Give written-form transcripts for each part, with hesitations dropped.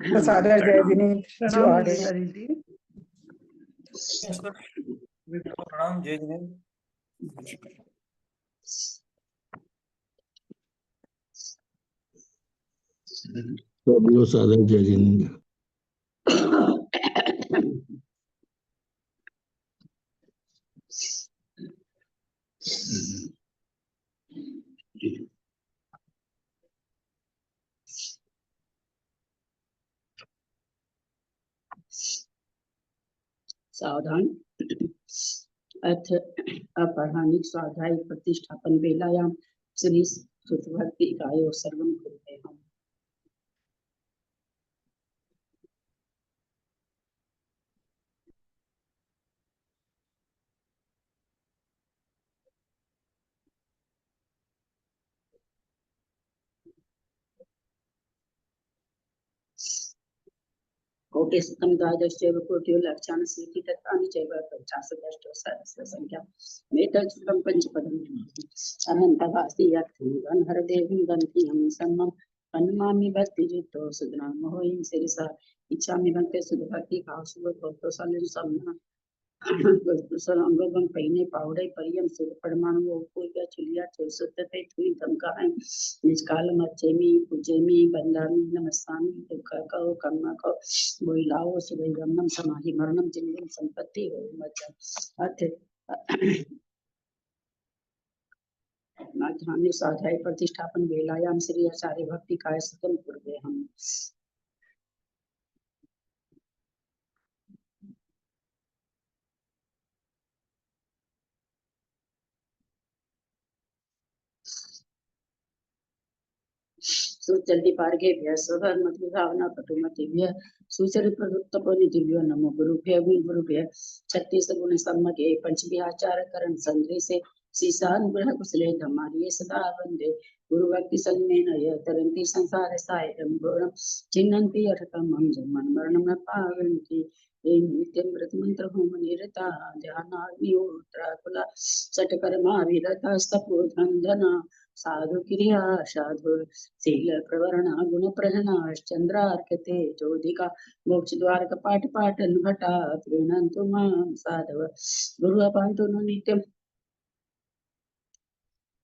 सादर जय विनीत जो आ रहे हैं। प्रणाम जय जिनेन्द्र। सभी सादर जय जिनेन्द्र। सावधान अर्थ अपराह्निक स्वाध्याय प्रतिष्ठापन वेलायाम श्री सुतभक्ति गायो सर्वं कुर्वेम। कोटिस्तम द्वादशैव कोटियो लक्षान् स्मृति तत्त्वानि चैव पञ्चाशदष्टौ सहस्र संख्या मेतच्छ्रुतं पंचपदम् अनन्तवासी यत्थं हरदेवीं गन्धियं सम्मं पन्नमामि भक्तियुक्तो सुधनामोहिं सिरसा इच्छामि भक्ते सुधभक्ति काशुव कौतोसालिं सम्ना अंगोगम पहिने पावड़े परियम सुध परमाणु पूजा चुलिया चौसुतते थुई धमकाएं निष्काल मच्चेमी पूजेमी बंदामी नमस्तामी दुख को कर्म को बोइलाओ सुदैवम समाहि मरणम जिंदम संपत्ति हो मच्चा अर्थ नाथानी स्वाध्याय प्रतिष्ठापन वेलायाम श्री आचार्य भक्ति काय सकम पूर्वे हम सुचल्ति पार्गेभ्य स्वधर्मति भावना पटुमतिभ्य सुचरित प्रवृत्तपनि दिव्यो नमो गुरुभ्य गुरुभ्य 36 गुण सम्मके पंचविहाचार करण संग्रह से सीसान ग्रह कुशले धमारिये सदा वंदे गुरु भक्ति सन्मेन य तरंति संसार सायरम घोरम चिन्नन्ति अर्थकमं जन्मन मरणं न पावन्ति ये नित्यं व्रत मंत्र होम निरता ध्यानाग्निहोत्राकुला सटकर्मा विरता स्तपोधन साधु क्रिया साधु शील प्रवरणा गुण प्रहणा चंद्रार्कते ज्योतिका मोक्ष द्वार कपाट पाटन घटा प्रीणन्तु मां साधव गुरु पांतु नित्यम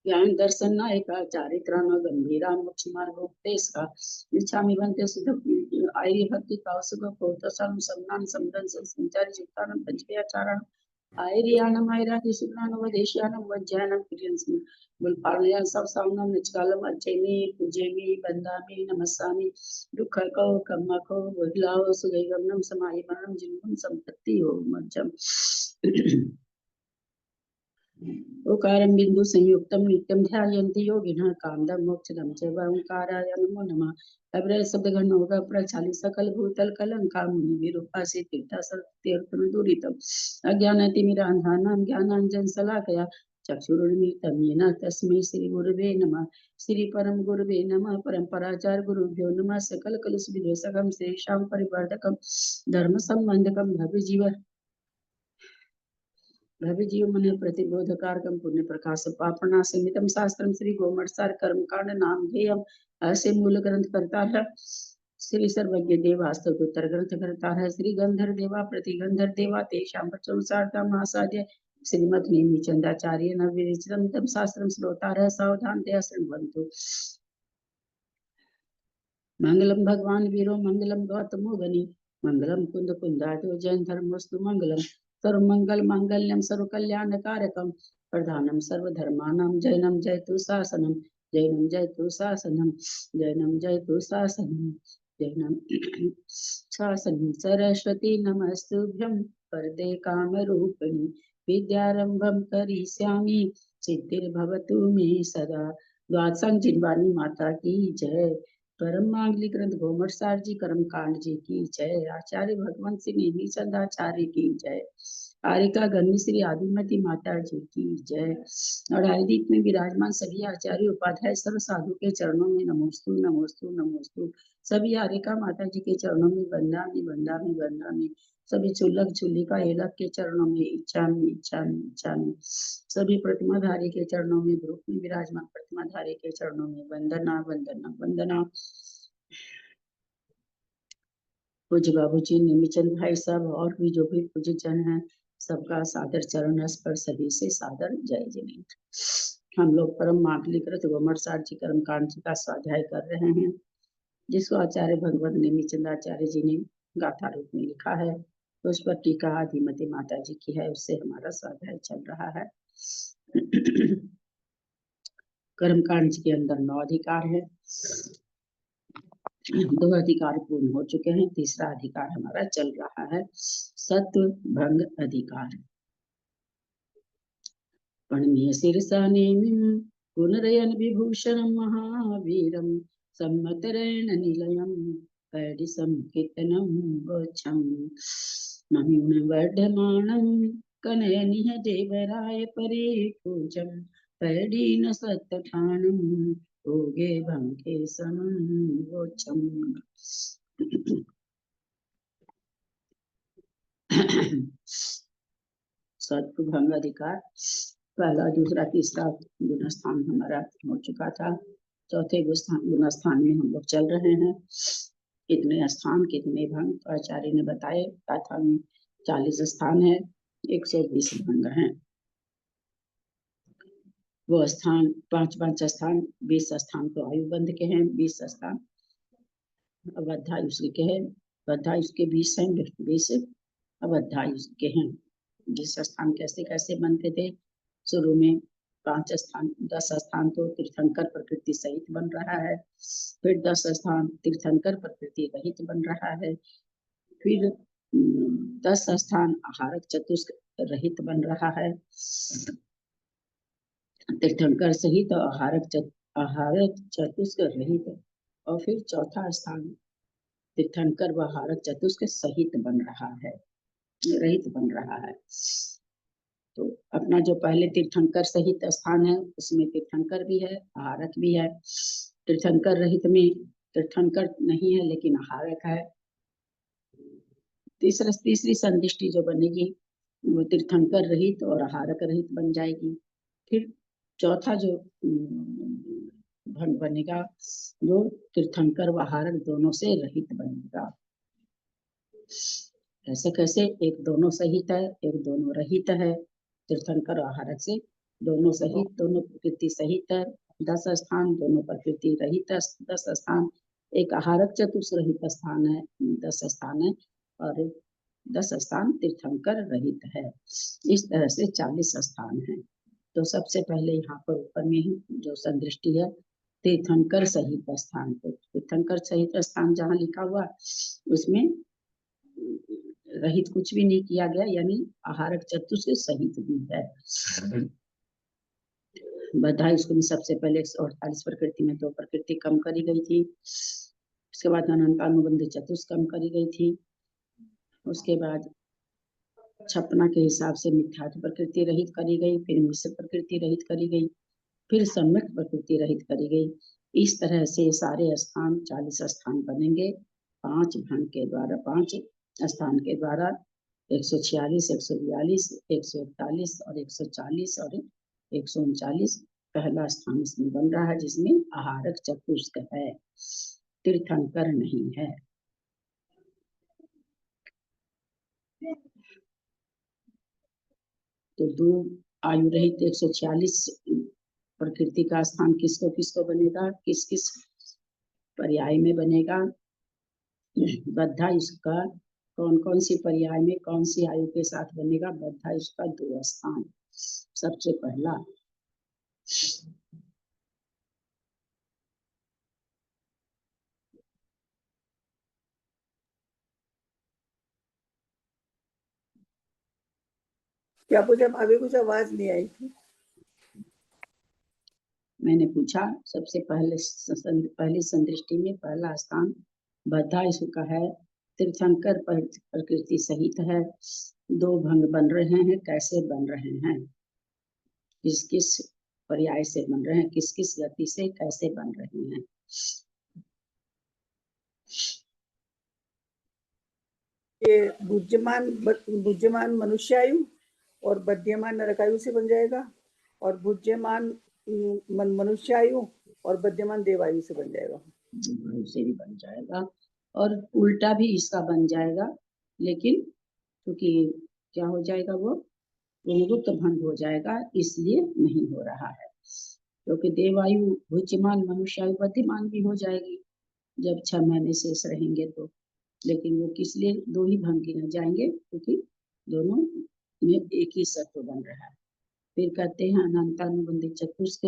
ज्ञान दर्शन नायका चारित्रान गंभीरा मोक्ष मार्ग उपदेश का इच्छामि बनते सुध आर्य भक्ति का सुख कोतसम सम्मान समदन संचारी चित्तानम पंचव्याचारण आयरियानम आयरादि सुनानम वदेशियानम वज्जानम क्रियंसम बुलपालया सब सामनम निचकालम अच्चेमी पूजेमी बंदामी नमस्सामी दुख को कम्मा को वहिलाओ सुदैवम समाहि मरणम जिन्नम संपत्ति हो मज्जम ओकारं बिंदु संयुक्तम नित्यम ध्यायन्ति योगिनः कामदं मोक्षदं च ओंकाराय नमो नमः अब्रह शब्द घन होगा प्रचाली सकल भूतल कलंका मुनि विरूपासी तीर्था सर्वतीर्थम दूरितम अज्ञानतिमिरान्धानां ज्ञानांजन शलाकया चक्षुरुन्मीलितं येन तस्मै श्री गुरुवे नमः श्री परम गुरुवे नमः परम्पराचार्य गुरुभ्यो नमः सकल कलुष विद्वेषकं श्रेषां परिवर्धकं धर्म संबंधकं भव्य जीव मन प्रतिबोधकारकम पुण्य प्रकाश पापना संहितम शास्त्रम श्री गोमटसार कर्म कांड नाम ध्येयम ऐसे मूल ग्रंथ करता है श्री सर्वज्ञ देव वास्तव उत्तर ग्रंथ करता है श्री गंधर देवा प्रतिगंधर देवा तेषां प्रचुरसारता महासाध्य श्रीमद नेमि चंदाचार्य नवविरचितम तम शास्त्रम श्रोता रह सावधान दया शृण्वन्तु मंगलम भगवान वीरो मंगलम गौतमो गनि मंगलम कुंद कुंदाटो जैन धर्मस्तु मंगलम सर्वमंगल मांगल्यम सर्व कल्याण कारकम प्रधानम सर्वधर्मानां जैनम जयतु शासनम जैनम जयतु शासनम जैनम जयतु शासनम जैनम शासनम सरस्वती नमस्तुभ्यं वरदे कामरूपिणी विद्यारंभं करिष्यामि सिद्धिर्भवतु मे सदा। द्वादशांग जिनवानी माता की जय। परम मांगली ग्रंथ गोमटसार जी कर्म कांड जी की जय। आचार्य भगवंत सिंह नेमी चंद आचार्य की जय। आरिका गन्नी श्री आदिमती माता जी की जय। और आदिक में विराजमान सभी आचार्य उपाध्याय सर्व साधु के चरणों में नमोस्तु नमोस्तु नमोस्तु। सभी आरिका माता जी के चरणों में वंदामि वंदामि वंदामि। सभी चुल्लक चुल्लिका एलक के चरणों में इच्छामि इच्छामि इच्छामि। सभी प्रतिमाधारी के चरणों में ग्रुप में विराजमान प्रतिमाधारी के चरणों में वंदना वंदना वंदना। पूज्य बाबू जी, निमिचंद भाई साहब और भी जो भी पूज्य जन हैं, सबका सादर चरण स्पर्श, सभी से सादर जय जिनेन्द्र। हम लोग परम मांगलिकृत गोमरसार जी कर्मकांड जी का स्वाध्याय कर रहे हैं, जिसको आचार्य भगवत निमिचंद आचार्य जी ने गाथा रूप में लिखा है। तो उस पर टीका आदिमती माता जी की है, उससे हमारा स्वाध्याय चल रहा है। कर्मकांड जी के अंदर 9 अधिकार है, 2 अधिकार पूर्ण हो चुके हैं, तीसरा अधिकार हमारा चल रहा है, सत्व भंग अधिकार। प्रणम्य शिरसा नेमिं पुनरयन विभूषणं महावीरं सम्मतरेण निलयं पैडिसं कीर्तनं वोच्छं मम्यून वर्धमानं कनयनिह देवराय परिपूजं पैडीन सत्तठानं ओगे भंगे समं वोच्छं। सत्व भंग अधिकार पहला, दूसरा, तीसरा गुण स्थान हमारा हो चुका था। चौथे गुण स्थान में हम लोग चल रहे हैं। कितने स्थान कितने भंग, तो आचार्य ने बताए गाथा में 40 स्थान है, 120 भंग हैं। वो स्थान 5 स्थान, 20 स्थान तो आयुबंध के हैं, 20 स्थान अवधायुष के हैं, बद्धायुष के 20 हैं, 20 अवधायुष के हैं। 20 स्थान कैसे कैसे बनते थे, शुरू में 5 स्थान 10 स्थान तो तीर्थंकर प्रकृति सहित बन रहा है, फिर 10 स्थान तीर्थंकर प्रकृति रहित बन रहा है, फिर 10 स्थान आहारक चतुष्क रहित बन रहा है, तीर्थंकर सहित आहारक चतुष्क रहित, और फिर चौथा स्थान तीर्थंकर व आहारक चतुष्क सहित बन रहा है, रहित बन रहा है। तो अपना जो पहले तीर्थंकर सहित स्थान है, उसमें तीर्थंकर भी है, आहारक भी है। तीर्थंकर रहित में तीर्थंकर नहीं है लेकिन आहारक है। तीसरी संदृष्टि जो बनेगी वो तीर्थंकर रहित और आहारक रहित बन जाएगी। फिर चौथा जो भंग बनेगा जो तीर्थंकर व आहारक दोनों से रहित बनेगा। ऐसे कैसे, एक दोनों सहित है, एक दोनों रहित है। तीर्थंकर आहारक से दोनों सहित, दोनों प्रकृति सहित है। 10 स्थान दोनों प्रकृति रहित 10 स्थान, एक आहारक चतुष्क रहित स्थान है 10 स्थान है, और 10 स्थान तीर्थंकर रहित है। इस तरह से 40 स्थान है। तो सबसे पहले यहाँ पर ऊपर में ही जो संदृष्टि है तीर्थंकर सहित स्थान, तो तीर्थंकर सहित स्थान जहाँ लिखा हुआ उसमें रहित कुछ भी नहीं किया गया, यानी आहारक चतुष्क सहित भी है। बधाई इसको भी सबसे पहले 148 प्रकृति में 2 प्रकृति कम करी गई थी, उसके बाद अनंतानुबंध चतुष्क कम करी गई थी, उसके बाद छपना के हिसाब से मिथ्यात्व प्रकृति रहित करी गई, फिर मिश्र प्रकृति रहित करी गई, फिर सम्यक प्रकृति रहित करी गई। इस तरह से सारे स्थान 40 स्थान बनेंगे 5 भंग के द्वारा, 5 स्थान के द्वारा 146, 142, 141 और 140 और 139 पहला स्थान इसमें बन रहा है, जिसमें आहारक चतुष्क है, तीर्थंकर नहीं है। तो 2 आयु रहित 146 प्रकृति का स्थान किसको किसको बनेगा, किस किस पर्याय में बनेगा। बद्धा इसका कौन कौन सी पर्याय में कौन सी आयु के साथ बनेगा। बद्धा इसका 2 स्थान, सबसे पहला क्या पूछा, अभी कुछ आवाज नहीं आई थी। मैंने पूछा सबसे पहली संदृष्टि में पहला स्थान बद्धा इसका है, तीर्थंकर प्रकृति सहित है, 2 भंग बन रहे हैं, कैसे बन रहे हैं, किस किस पर्याय से बन रहे हैं, किस किस गति से कैसे बन रहे हैं। ये बुद्धिमान मनुष्यायु और बद्यमान नरकायु से बन जाएगा, और बुद्धिमान मनुष्यायु और बद्यमान देवायु से बन जाएगा। से भी बन जाएगा। और उल्टा भी इसका बन जाएगा, लेकिन क्योंकि क्या हो जाएगा, वो पुनरुक्त भंग हो जाएगा, इसलिए नहीं हो रहा है। क्योंकि देवायु भुज्यमान मनुष्यायु बुद्धिमान भी हो जाएगी जब 6 महीने शेष रहेंगे तो, लेकिन वो किस लिए दो ही भंग गिने जाएंगे, क्योंकि दोनों में एक ही सत्व बन रहा है। फिर कहते हैं अनंतानुबंधी चतुष्क,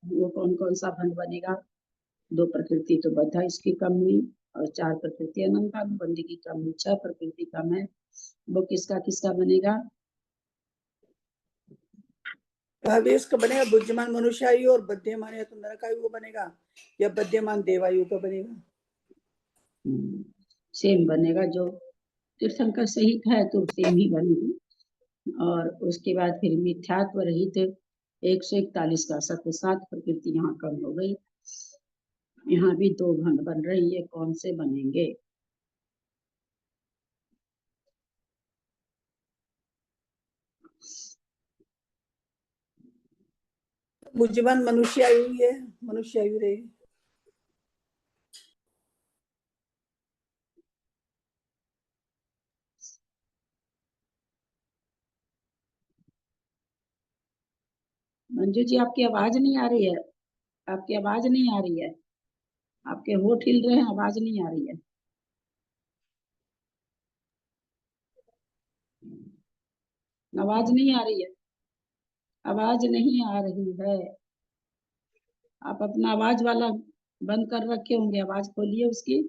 वो कौन कौन सा भंग बनेगा? 2 प्रकृति तो बद्धा इसकी कम हुई, और 4 प्रकृति अनंतानुबंधी की कम हुई, 6 प्रकृति कम है, वो किसका किसका बनेगा? भावेश का बनेगा बुद्धिमान मनुष्यायु, और बद्यमान या तो नरकायु का बनेगा, या बद्यमान देवायु का बनेगा। सेम बनेगा, जो तीर्थंकर सहित है तो सेम ही बनेगी। और उसके बाद फिर मिथ्यात्व रहित 141 का सत्व, 7 प्रकृति यहाँ कम हो गई। यहाँ भी 2 भंग बन रही है, कौन से बनेंगे? बुद्धिमान मनुष्यायु ही है, मनुष्यायु रहेगी। मंजू जी, आपकी आवाज नहीं आ रही है, आपकी आवाज नहीं आ रही है, आपके होठ हिल रहे हैं, आवाज नहीं आ रही है। आवाज नहीं आ रही है, आवाज नहीं आ रही है। आप अपना आवाज वाला बंद कर रखे होंगे, आवाज खोलिए उसकी।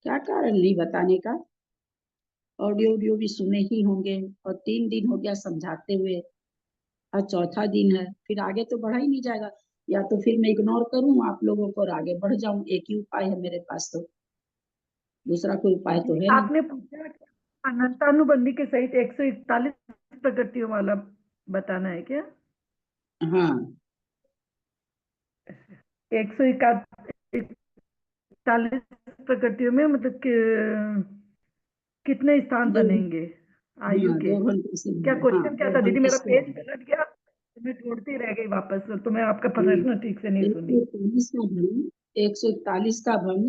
क्या कारण नहीं बताने का? ऑडियो भी सुने ही होंगे, और 3 दिन हो गया समझाते हुए, आज चौथा दिन है, फिर आगे तो बढ़ा ही नहीं जाएगा। या तो फिर मैं इग्नोर करूं आप लोगों को और आगे बढ़ जाऊं, एक ही उपाय है मेरे पास, तो दूसरा कोई उपाय तो है नहीं। आपने पूछा कि अनंतानुबंधी के सहित 141 प्रकृतियों वाला बताना है क्या? हाँ, 141 प्रकृतियों में मतलब कितने स्थान बनेंगे आयु हाँ, के? 2 घंटे से। क्या हाँ, क्वेश्चन क्या 2 था दीदी? घंटे मेरा से। पेज पलट गया, मैं ढूंढती रह गई वापस, तो मैं आपका प्रश्न ठीक से नहीं सुनी। 141 का भंग, 141 का भंग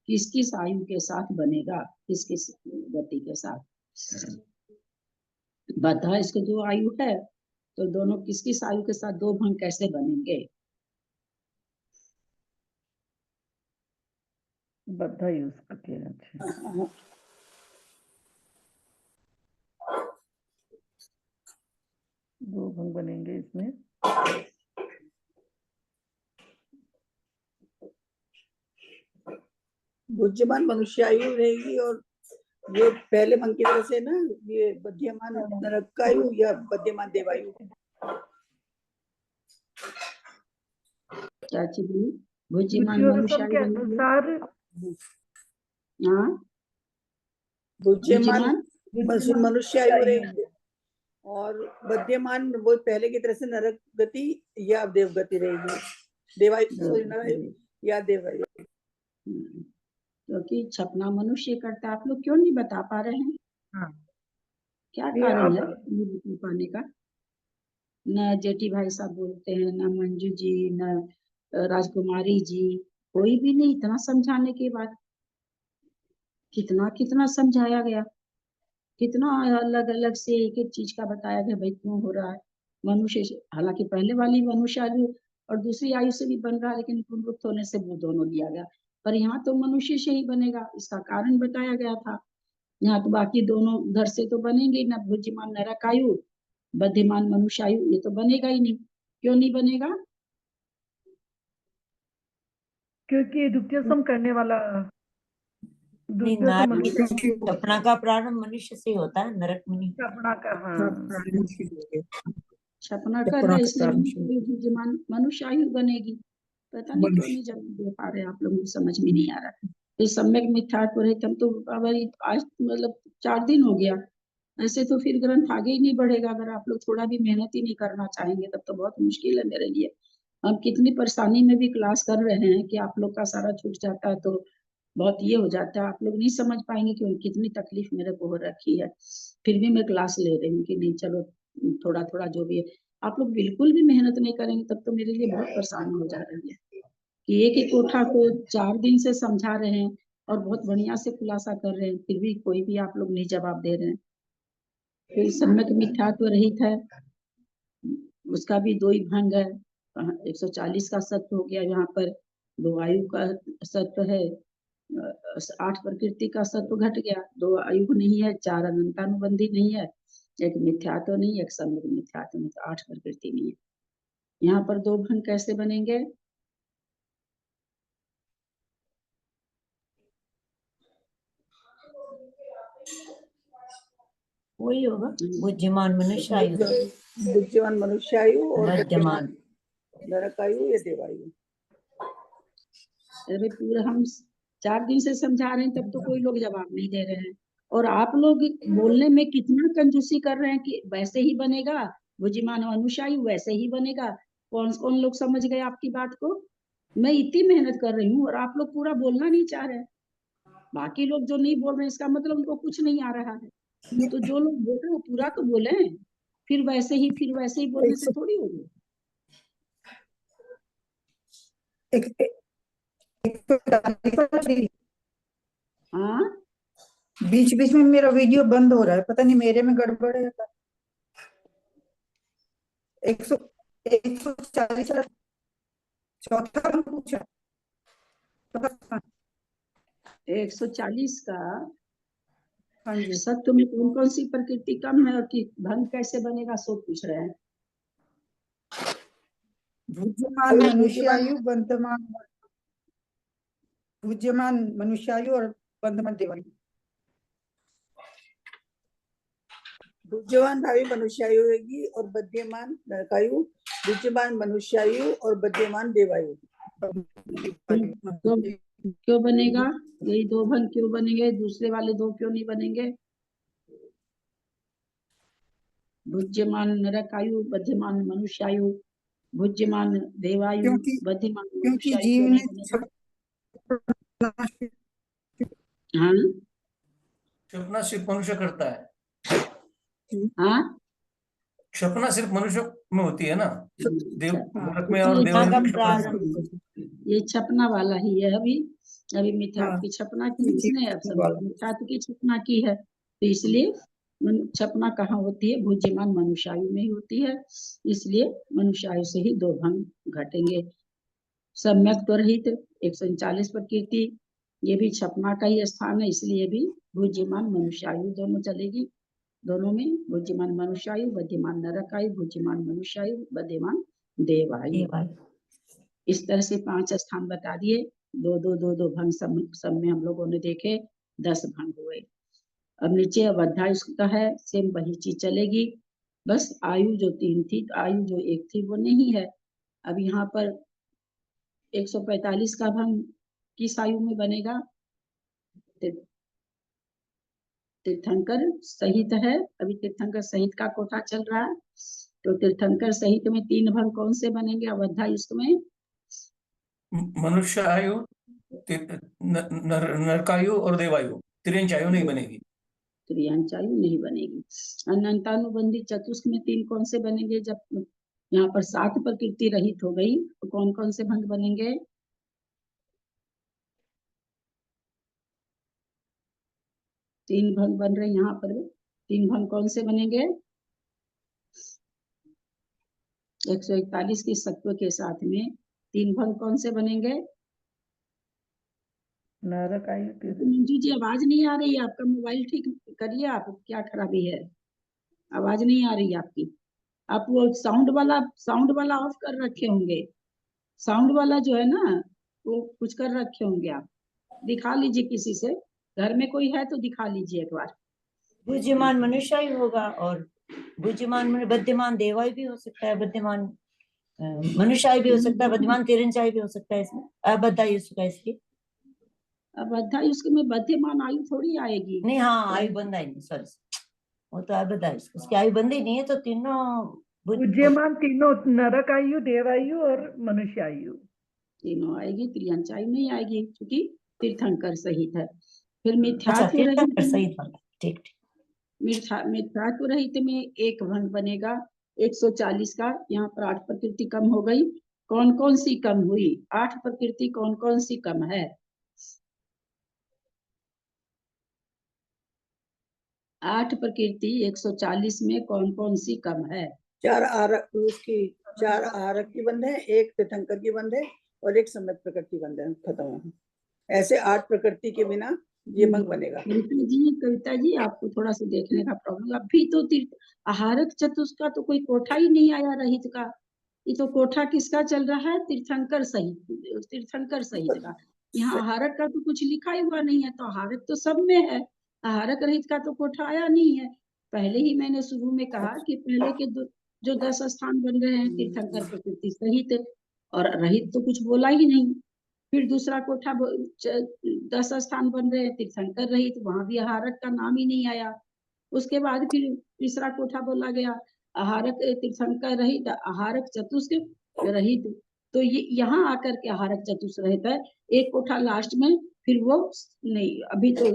किस किस आयु के साथ बनेगा, किस किस गति के साथ? बता, इसको 2 आयु है, तो दोनों किस किस आयु के साथ 2 भंग कैसे बनेंगे? बद्धा यूज करती है। अच्छा, दो भंग बनेंगे इसमें। बुद्धिमान मनुष्यायु रहेगी, और ये पहले भंग की तरह से ना, ये बद्यमान नरकायु या बद्यमान देवायु। चाची भी बुद्धिमान बुद्धियों के मनुष्य। अनुसार हाँ, बुद्धिमान बुद्धिमान मनुष्यायु रहेगी, और बद्यमान वो पहले की तरह से नरक गति या देवगति रहेगी, देवायु या देवायु। क्योंकि छपना मनुष्य करता, आप लोग क्यों नहीं बता पा रहे हैं? हाँ, क्या ये कारण अब है नहीं बता पाने का? न जेठी भाई साहब बोलते हैं, न मंजू जी, न राजकुमारी जी, कोई भी नहीं। इतना समझाने के बाद कितना कितना समझाया गया, कितना अलग अलग से एक एक चीज का बताया गया, भाई क्यों हो रहा है मनुष्य से। हालांकि पहले वाली मनुष्य आयु और दूसरी आयु से भी बन रहा है, लेकिन पुनरुक्त होने से वो दोनों लिया गया, पर यहाँ तो मनुष्य से ही बनेगा, इसका कारण बताया गया था। यहाँ तो बाकी दोनों उधर से तो बनेंगे न, बुद्धिमान नरकायु, बुद्धिमान मनुष्यायु, ये तो बनेगा ही नहीं। क्यों नहीं बनेगा? क्योंकि द्वितीय सम करने वाला नहीं, द्वितीय सम मनुष्य सपना का प्रारंभ मनुष्य से होता है, नरक में नहीं। सपना का। हाँ, छपना कर रहा है, इसलिए बुद्धिमान मनुष्यायु बनेगी। पता नहीं क्यों नहीं जवाब दे पा रहे आप लोग, मुझे समझ में नहीं आ रहा है। तो सम्यक मिथ्यात्व रहित, हम तो अब आज मतलब 4 दिन हो गया, ऐसे तो फिर ग्रंथ आगे ही नहीं बढ़ेगा। अगर आप लोग थोड़ा भी मेहनत ही नहीं करना चाहेंगे तब तो बहुत मुश्किल है मेरे लिए। हम कितनी परेशानी में भी क्लास कर रहे हैं कि आप लोग का सारा छूट जाता है तो बहुत ये हो जाता है। आप लोग नहीं समझ पाएंगे कि कितनी तकलीफ मेरे को हो रखी है, फिर भी मैं क्लास ले रही हूँ कि नहीं चलो थोड़ा थोड़ा जो भी है। आप लोग बिल्कुल भी मेहनत नहीं करेंगे तब तो मेरे लिए बहुत परेशानी हो जा रही है कि एक एक कोठा को 4 दिन से समझा रहे हैं और बहुत बढ़िया से खुलासा कर रहे हैं, फिर भी कोई भी आप लोग नहीं जवाब दे रहे हैं। फिर सम्यक मिथ्यात्व रहित है, उसका भी 2 ही भंग है। 140 का सत्व हो गया यहाँ पर, 2 आयु का सत्व है, 8 प्रकृति का सत्व घट गया, 2 आयु नहीं है, 4 अनंतानुबंधी नहीं है, एक मिथ्यात्व नहीं, एक सम्यक मिथ्यात्व नहीं, तो 8 प्रकृति नहीं है। यहाँ पर 2 भंग कैसे बनेंगे? वही होगा, बुद्धिमान मनुष्य आयु, बुद्धिमान मनुष्यायु और मध्यमान नरकायु या देवायु। अरे पूरा हम 4 दिन से समझा रहे हैं तब तो कोई लोग जवाब नहीं दे रहे हैं। और आप लोग बोलने में कितना कंजूसी कर रहे हैं कि वैसे ही बनेगा, बुद्धिमान अनुशायु वैसे ही बनेगा। कौन कौन लोग समझ गए आपकी बात को? मैं इतनी मेहनत कर रही हूँ और आप लोग पूरा बोलना नहीं चाह रहे हैं। बाकी लोग जो नहीं बोल रहे हैं इसका मतलब उनको कुछ नहीं आ रहा है। तो जो लोग बोल रहे हैं वो पूरा तो बोले, फिर वैसे ही बोलने से थोड़ी होगी। हाँ, बीच बीच में मेरा वीडियो बंद हो रहा है, पता नहीं मेरे में गड़बड़ है। 140 चौथा अंक पूछा। 140 का हाँ जी, सत्व में कौन कौन सी प्रकृति कम है और कि भंग कैसे बनेगा सो पूछ रहे हैं। बुद्धिमान मनुष्यायु बंधमान, बुद्धिमान मनुष्यायु और बंधमान देवायु। बुद्धिमान भावी मनुष्यायु होगी और बुद्धिमान नरकायु, बुद्धिमान मनुष्यायु और बुद्धिमान देवायु। तो क्यों बनेगा? यही 2 भंग क्यों बनेंगे? दूसरे वाले 2 क्यों नहीं बनेंगे? बुद्धिमान नरकायु, बुद्धिमान मनुष्यायु, बुद्धिमान देवायु, बुद्धिमान क्योंकि मनुष्यायु जीव क्यों ने नहीं बनेगा? हाँ क्षपना सिर्फ मनुष्य करता है, हाँ, क्षपना सिर्फ मनुष्य में होती है ना, देव नरक में और ये देवायु में का क्षपना प्रारंभ। नहीं होती। ये छपना वाला ही है। अभी मिथ्यात्व हाँ, की छपना की इसने, अब सब वाला। मिथ्यात्व की छपना की है, तो इसलिए छपना कहाँ होती है? बुद्धिमान मनुष्यायु में ही होती है, इसलिए मनुष्यायु से ही 2 भंग घटेंगे। सम्यक तो रहित 139 प्रकृति, ये भी छपना का ही स्थान है, इसलिए भी बुद्धिमान मनुष्यायु दोनों चलेगी। दोनों में बुद्धिमान मनुष्यायु, बुद्धिमान नरकायु, बुद्धिमान मनुष्यायु, बुद्धिमान देवायु। देवायु। इस तरह से 5 स्थान बता दिए। 2 भंग सब में हम लोगों ने देखे, 10 भंग हुए। अब नीचे अवध्या उसका है, सेम वही चीज चलेगी, बस आयु जो 3 थी, आयु जो 1 थी वो नहीं है। अब यहाँ पर 145 का भंग किस आयु में बनेगा? तीर्थंकर सहित है, अभी तीर्थंकर सहित का कोटा चल रहा है, तो तीर्थंकर सहित में 3 भंग कौन से बनेंगे अवध्या में? मनुष्य आयु, नरकायु और देवायु, तिर्यंच आयु नहीं बनेगी। त्रियांश आयु नहीं बनेगी। अनंतानुबंधी चतुष्क में 3 कौन से बनेंगे? जब यहाँ पर 7 प्रकृति रहित हो गई तो कौन कौन से भंग बनेंगे? तीन भंग बन रहे यहाँ पर। 3 भंग कौन से बनेंगे? 141 के सत्व के साथ में 3 भंग कौन से बनेंगे? मंजू जी आवाज नहीं आ रही है, आपका मोबाइल ठीक करिए, आप क्या खराबी है? आवाज नहीं आ रही है आपकी। आप वो साउंड वाला ऑफ कर रखे होंगे। साउंड वाला जो है ना वो कुछ कर रखे होंगे आप। दिखा लीजिए किसी से, घर में कोई है तो दिखा लीजिए एक बार। बुद्धिमान मनुष्यायु होगा और बुद्धिमान देवायु भी हो सकता है, बुद्धिमान मनुष्यायु भी हो सकता है, बुद्धिमान तिरंचायु भी हो सकता है। इसमें अबद्धायु का इसलिए अब अध्याय उसके में बुद्धिमान आयु थोड़ी आएगी। नहीं, हाँ आयु बंधा ही नहीं, सॉरी वो तो अबद्ध आयुष, उसकी आयु बंधी नहीं है, तो तीनों पूज्यमान तीनों, नरक आयु, देवायु और मनुष्य आयु। तीनों आएगी, त्रियंच आयु नहीं आएगी क्योंकि तीर्थंकर सहित है। फिर अच्छा, मिथ्यात्व तीर्थंकर रहित सहित बन, ठीक ठीक। मिथ्यात्व रहित में एक भंग बनेगा 140 का। यहाँ पर 8 प्रकृति कम हो गई। कौन कौन सी कम हुई? 8 प्रकृति कौन कौन सी कम है? 8 प्रकृति 140 में कौन कौन सी कम है? 4 आरक की बंध है, 1 तीर्थंकर की बंध है और 1 सम्यक प्रकृति बंध है, खत्म है। ऐसे 8 प्रकृति के बिना ये भंग बनेगा। कविता जी आपको थोड़ा सा देखने का प्रॉब्लम। अभी तो आहारक चतुष्क का तो कोई कोठा ही नहीं आया रहित का। ये तो कोठा किसका चल रहा है? तीर्थंकर सहित का। यहाँ आहारक का तो कुछ लिखा ही हुआ नहीं है, तो आहारक तो सब में है, आहारक रहित का तो कोठा आया नहीं है। पहले ही मैंने शुरू में कहा कि पहले के जो 10 स्थान बन रहे हैं तीर्थंकर प्रकृति सहित और रहित तो कुछ बोला ही नहीं। फिर दूसरा कोठा 10 स्थान बन रहे हैं तीर्थंकर रहित, वहां भी आहारक का नाम ही नहीं आया। उसके बाद फिर तीसरा कोठा बोला गया आहारक तीर्थंकर रहित, आहारक चतुष्क रहित। तो ये यहाँ आकर के आहारक चतुष्क रहित है। एक कोठा लास्ट में, फिर वो नहीं, अभी तो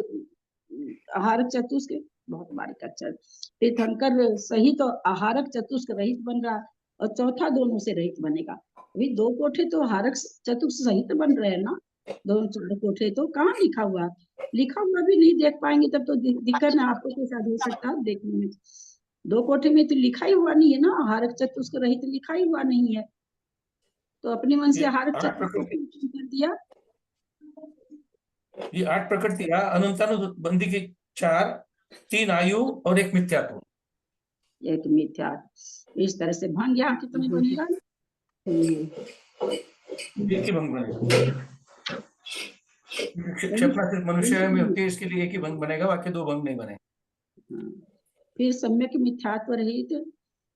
आहारक चतुष्क बहुत बारीक अक्षर तीर्थंकर सहित और आहारक चतुष्क रहित बन रहा, और चौथा दोनों से रहित बनेगा। अभी 2 कोठे तो आहारक चतुष्क सहित बन रहे हैं ना, 2-4 कोठे तो कहाँ लिखा हुआ भी नहीं देख पाएंगे तब तो दिक्कत ना आपको के साथ हो सकता है देखने में। 2 कोठे में तो लिखा ही हुआ नहीं है ना, आहारक चतुष्क रहित लिखा ही हुआ नहीं है, तो अपने मन से आहारक चतुष्क कर दिया। ये 8 प्रकृतियां अनंतानुबंधी की 4, 3 आयु और 1 मिथ्यात्व। एक मिथ्या। इस तरह से भंग यहाँ कितने बनेगा? एक ही भंग बनेगा। क्षपना सिर्फ मनुष्य में होती है, इसके लिए एक ही भंग बनेगा, बाकी 2 भंग नहीं बने। फिर सम्यक मिथ्यात्व रहित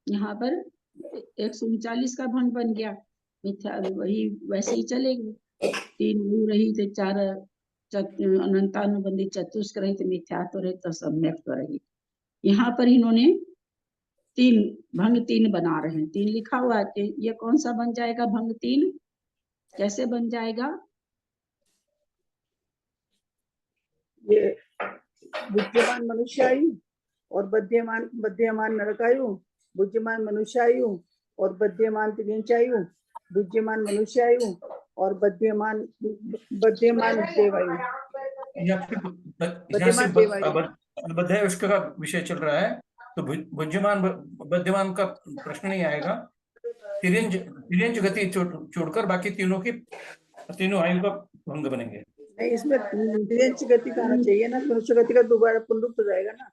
यहाँ पर 139 का भंग बन गया। मिथ्या वही वैसे ही चलेगी। 3 आयु रहित, 4 अनंतानुबंधी, चतुष्क रहित, मिथ्यात्व रहित और सम्यक रहित। यहाँ पर इन्होंने 3 भंग 3 बना रहे हैं। 3 लिखा हुआ है, ये कौन सा बन जाएगा भंग 3? कैसे बन जाएगा? ये बुद्धिमान मनुष्यायु और बद्यमान नरकायु, बुद्धिमान मनुष्यायु और बद्यमान त्रियंचायु, बुद्धिमान मनुष्यायु और बद्यमान देवायु। अबद्ध का विषय चल रहा है, तो बुद्धिमान बद्यमान का प्रश्न नहीं आएगा। तिर्यंच गति छोड़कर बाकी तीनों आयु का भंग बनेंगे। नहीं, इसमें तिर्यंच गति का आना चाहिए ना, मनुष्य गति का दोबारा पुनरुक्त हो जाएगा ना।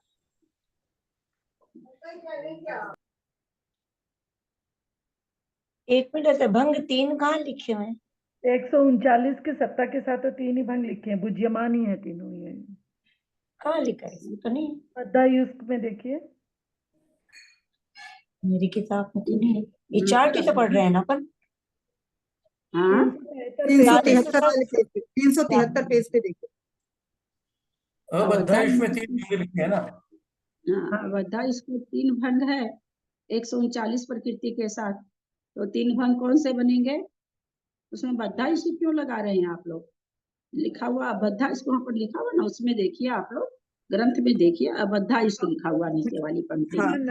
एक मिनट, भंग 3 कहाँ लिखे हुए हैं? 139 के सत्ता के साथ तो 3 ही भंग लिखे हैं, बुद्धिमान ही है तीनों ही है। कहाँ लिखा है? तो नहीं, अध्यायुक्त में देखिए, मेरी किताब में तो नहीं है। ये 4 की तो पढ़ रहे हैं ना अपन। हाँ 373 पेज पे देखो। अबद्ध में 3 भंग लिखे हैं ना। अबद्ध इसको 3 भंग है 139 प्रकृति के साथ, तो 3 भंग कौन से बनेंगे? उसमें बद्धा इसको क्यों लगा रहे हैं आप लोग? लिखा हुआ अबद्धा इसको वहां पर लिखा हुआ ना, उसमें देखिए आप लोग ग्रंथ में देखिए, अबद्धा इसको लिखा हुआ नीचे वाली पंक्ति में।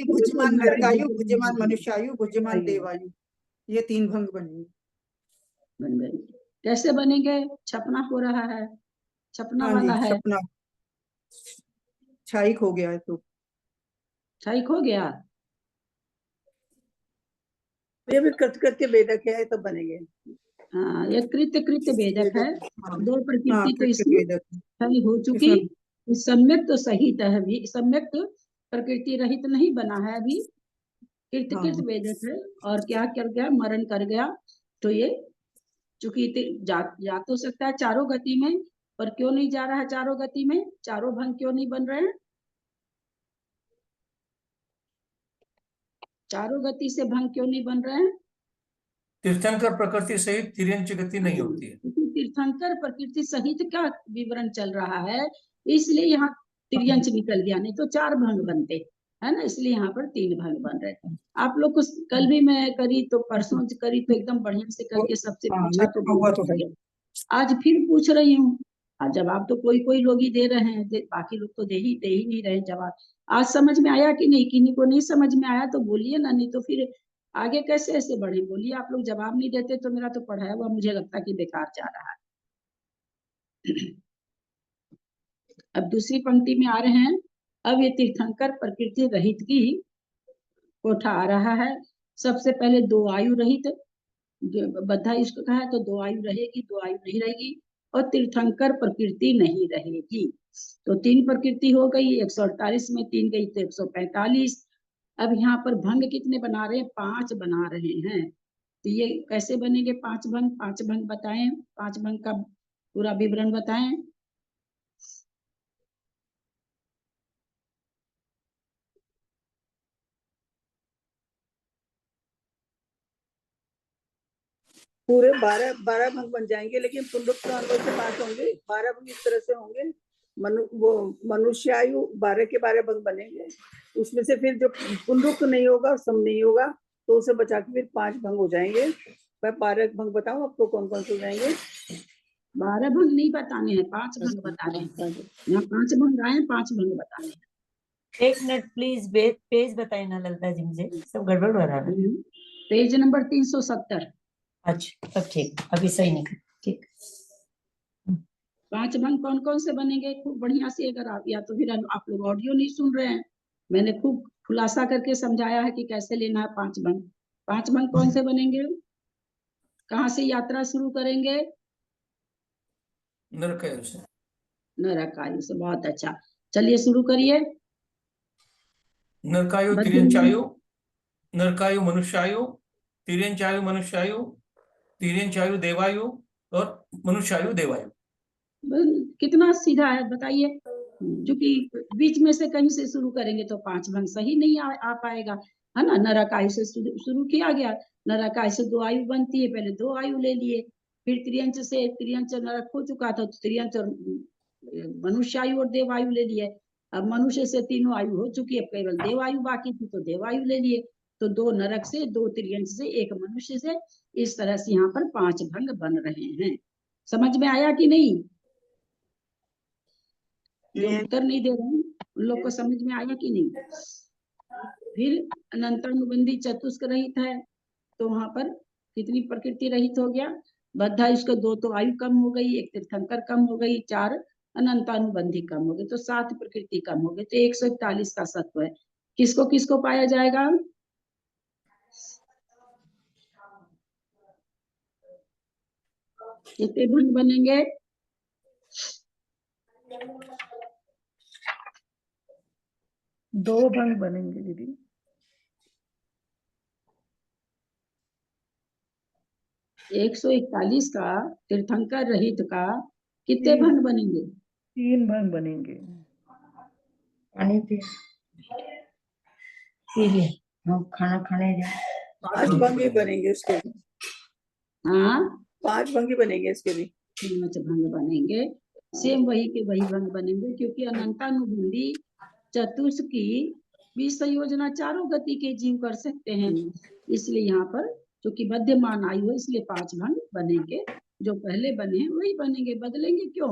बुद्धिमान नरकायु, बुद्धिमान मनुष्यायु, बुद्धिमान देवायु, ये 3 भंग बनेंगे। बन गई। कैसे बनेंगे? छपना हो रहा है, छपना वाला है। छपना छाइक हो गया है, तो छाइक हो गया। ये भी कृत्य भेदक है, तब बनेंगे। हाँ, ये कृत्य भेदक है। 2 प्रकृति तो इसकी भेदक सही हो चुकी। सम्यक तो सहित है, अभी सम्यक तो प्रकृति रहित नहीं बना है, अभी कृत्य भेदक है। और क्या कर गया? मरण कर गया। तो ये चूंकि जा तो सकता है चारों गति में, पर क्यों नहीं जा रहा है चारों गति में? चारों भंग क्यों नहीं बन रहे हैं? चारों गति से भंग क्यों नहीं बन रहे हैं? तीर्थंकर प्रकृति सहित तिर्यंच गति नहीं होती है। तीर्थंकर प्रकृति सहित का विवरण चल रहा है, इसलिए यहाँ तिर्यंच निकल गया, नहीं तो 4 भंग बनते, है ना, इसलिए यहाँ पर 3 भंग बन रहे हैं। आप लोग को कल भी मैं करी तो परसों करी तो एकदम बढ़िया से करके सबसे हाँ, पूछा ये तो हुआ तो है। आज फिर पूछ रही हूँ। और जवाब तो कोई कोई लोग ही दे रहे हैं, बाकी लोग तो दे ही नहीं रहे जवाब। आज समझ में आया कि नहीं? किन्हीं को नहीं समझ में आया तो बोलिए ना, नहीं तो फिर आगे कैसे ऐसे बढ़े। बोलिए, आप लोग जवाब नहीं देते तो मेरा तो पढ़ाया हुआ मुझे लगता कि बेकार जा रहा है। अब दूसरी पंक्ति में आ रहे हैं। अब ये तीर्थंकर प्रकृति रहित की कोठा आ रहा है। सबसे पहले 2 आयु रहित बद्धा इश्क का है, तो 2 आयु रहेगी, 2 आयु नहीं रहेगी। और तीर्थंकर प्रकृति नहीं रहेगी, तो 3 प्रकृति हो गई। 148 में 3 गई तो 145। अब यहाँ पर भंग कितने बना रहे हैं? 5 बना रहे हैं। तो ये कैसे बनेंगे 5 भंग? 5 भंग बताएं, 5 भंग का पूरा विवरण बताएं। पूरे 12 भंग बन जाएंगे, लेकिन पुनरुक्त अनुभव से 5 होंगे। 12 भंग इस तरह से होंगे। वो मनुष्यायु 12 के 12 भंग बनेंगे। उसमें से फिर जो पुनरुक्त नहीं होगा और सम नहीं होगा तो उसे बचा के फिर 5 भंग हो जाएंगे। मैं 12 भंग बताऊं आपको कौन कौन से हो जाएंगे? 12 भंग नहीं बताने हैं, 5 भंग बताने हैं। यहाँ 5 भंग आए, 5 भंग बताने हैं। 1 मिनट प्लीज, पेज बताए ना ललिता जी, मुझे सब गड़बड़ हो रहा है। Page number 370। अच्छा, तब ठीक, अभी सही निकल, ठीक। 5 भंग कौन कौन से बनेंगे? खूब बढ़िया से, अगर आप या तो फिर आप लोग ऑडियो नहीं सुन रहे हैं, मैंने खूब खुलासा करके समझाया है कि कैसे लेना है 5 भंग। 5 भंग कौन से बनेंगे? कहाँ से यात्रा शुरू करेंगे? नरकायु से। नरकायु से, बहुत अच्छा। चलिए शुरू करिए। नरकायु तिर्यंचायु, नरकायु मनुष्यायु, तिर्यंचायु मनुष्यायु, तिर्यंचायु देवायु और मनुष्यायु देवायु। कितना सीधा है बताइए। क्योंकि बीच में से कहीं से शुरू करेंगे तो 5 भंग सही नहीं आ पाएगा, है ना। नरकायु से शुरू किया गया। नरकायु से 2 आयु बनती है, पहले 2 आयु ले लिए। फिर त्रियंच से, त्रियंच नरक हो चुका था तो त्रियंच और मनुष्यायु और देवायु ले लिए। अब मनुष्य से 3 आयु हो चुकी है, केवल देवायु बाकी थी तो देवायु ले लिए। तो 2 नरक से, 2 त्रियंच से, 1 मनुष्य से, इस तरह से यहाँ पर 5 भंग बन रहे हैं। समझ में आया कि नहीं? जो उत्तर नहीं दे रहे हैं उन लोग को समझ में आया कि नहीं? फिर अनंतानुबंधी चतुष्क रहित है, तो वहां पर कितनी प्रकृति रहित हो गया? बद्धा इसको 2 तो आयु कम हो गई, 1 तीर्थंकर कम हो गई, 4 अनंतानुबंधी कम हो गए, तो 7 प्रकृति कम हो गई। तो 141 का सत्व है। किसको किसको पाया जाएगा? कितने भंग बनेंगे? 2 भंग बनेंगे दीदी। 141 का तीर्थंकर रहित का कितने भंग बनेंगे? 3 भंग बनेंगे। पानी पी लिए, हम खाना खाने जाए। 5 भंग ही बनेंगे उसके भी। हाँ, 5 भंग ही बनेंगे इसके भी। 5 भंग बनेंगे। सेम वही के वही भंग बनेंगे, क्योंकि अनंतानुबंधी चतुष्की भी संयोजना चारों गति के जीव कर सकते हैं। इसलिए यहाँ पर क्योंकि बद्यमान आयु है, इसलिए 5 भंग बनेंगे। जो पहले बने हैं वही बनेंगे, बदलेंगे क्यों?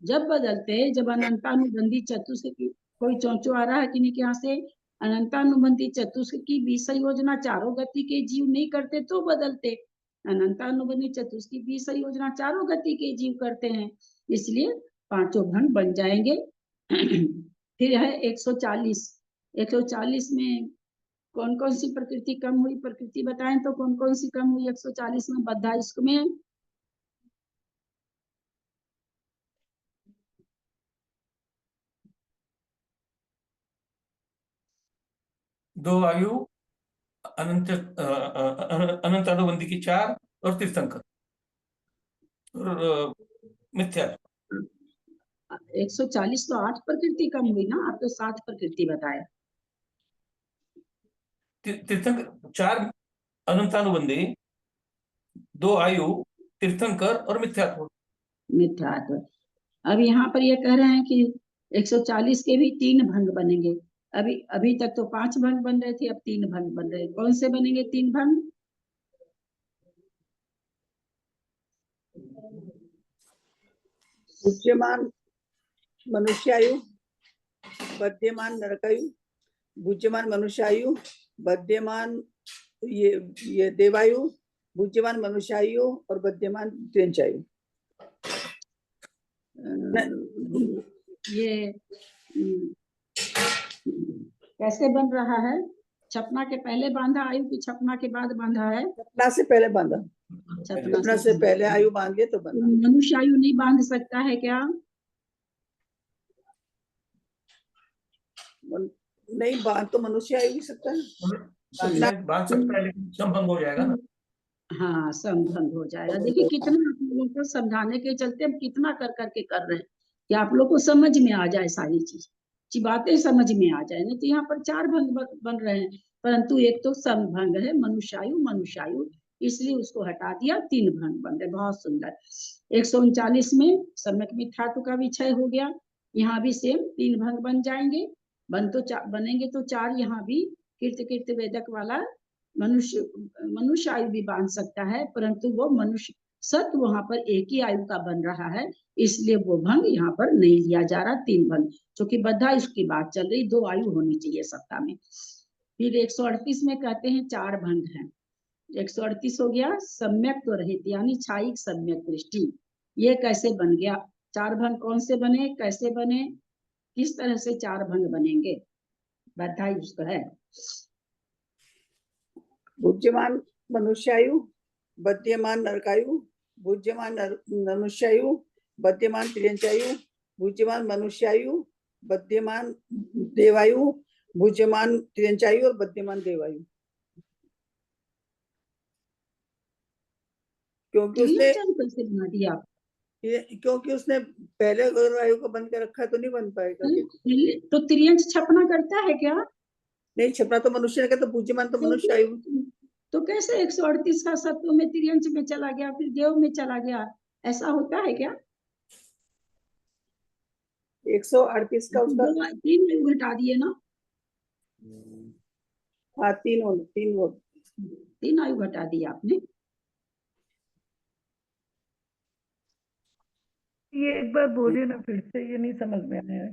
जब बदलते हैं, जब अनंतानुबंधी चतुष्क की, कोई चौंचो आ रहा है कि नहीं यहाँ से? अनंतानुबंधी चतुष्क की भी संयोजना चारों गति के जीव नहीं करते तो बदलते। अनंतानुबंधी चतुष्क की भी संयोजना चारों गति के जीव करते हैं, इसलिए 5 भंग बन जाएंगे। फिर है 140। 140 में कौन कौन सी प्रकृति कम हुई? प्रकृति बताएं तो कौन कौन सी कम हुई 140 में? बद्धा इश्क में 2 आयु, अनंतानुबंधी की 4 और तीर्थंकर और मिथ्या। 140 तो 8 प्रकृति कम हुई ना, आप तो 7 प्रकृति बताए। तीर्थंकर 4 अनंतानुबंधी, 2 आयु, तीर्थंकर और मिथ्यात्व। मिथ्यात्व। अब यहाँ पर ये कह रहे हैं कि 140 के भी 3 भंग बनेंगे। अभी अभी तक तो 5 भंग बन रहे थे, अब 3 भंग बन रहे हैं। कौन से बनेंगे 3 भंग? बुद्धिमान मनुष्यायु, बद्यमान नरकायु, बुद्धिमान मनुष्यायु, बद्यमान ये देवायु, बुद्धिमान मनुष्यायु और बद्यमान त्रियंचायु। ये कैसे बन रहा है? छपना के पहले बांधा आयु की छपना के बाद बांधा है? छपना से पहले बांधा, छपना छपना से पहले आयु बांध तो बंधा। मनुष्य आयु नहीं बांध सकता है क्या? नहीं, बांध तो मनुष्य आयु भी सकता है। बांध सकता है लेकिन संभंग हो जाएगा ना। हाँ, संभंग हो जाएगा। देखिए कितना आप लोगों को समझाने के चलते हम कितना कर करके कर रहे हैं कि आप लोग को समझ में आ जाए सारी चीज बातें समझ में आ जाए। नहीं तो यहाँ पर 4 भंग बन रहे हैं, परंतु एक तो संभंग है मनुष्यायु मनुष्यायु, इसलिए उसको हटा दिया, 3 भंग बन रहे। बहुत सुंदर। 139 में सम्यक मिथ्यात्व का विषय हो गया। यहाँ भी सेम 3 भंग बन जाएंगे। बनेंगे तो 4 यहाँ भी कीर्ति कीर्ति वेदक वाला मनुष्य आयु भी बांध सकता है, परंतु वो मनुष्य सत्य वहां पर एक ही आयु का बन रहा है, इसलिए वो भंग यहाँ पर नहीं लिया जा रहा। 3 भंग, क्योंकि बद्धा इसकी बात चल रही, 2 आयु होनी चाहिए सत्ता में। फिर 138 में कहते हैं 4 भंग हैं। 138 हो गया सम्यक तो रहित, यानी छायिक सम्यक दृष्टि। ये कैसे बन गया? 4 भंग कौन से बने, कैसे बने, किस तरह से 4 भंग बनेंगे? बद्धा उसका है। बुद्धिमान मनुष्यायु, बद्यमान नरकायु, बुद्धिमान मनुष्यायु, बद्यमान त्रियंचायु, बुद्धिमान मनुष्यायु, बद्यमान देवायु, बुद्धिमान त्रियंचायु और बद्यमान देवायु। क्योंकि उसने कैसे बना दिया? क्योंकि उसने पहले अगर आयु को बंद कर रखा है तो नहीं बन पाएगा। तो त्रियंच छपना करता है क्या? नहीं, छपना तो मनुष्य ने कहा, तो बुद्धिमान तो मनुष्य आयु। तो कैसे 138 का सत्व में त्रियंच में चला गया, फिर देव में चला गया? ऐसा होता है क्या? 138 का उसका 3 आयु घटा दिए ना? हाँ, 3 आयु घटा दी आपने। ये एक बार बोलिए ना फिर से, ये नहीं समझ में आया।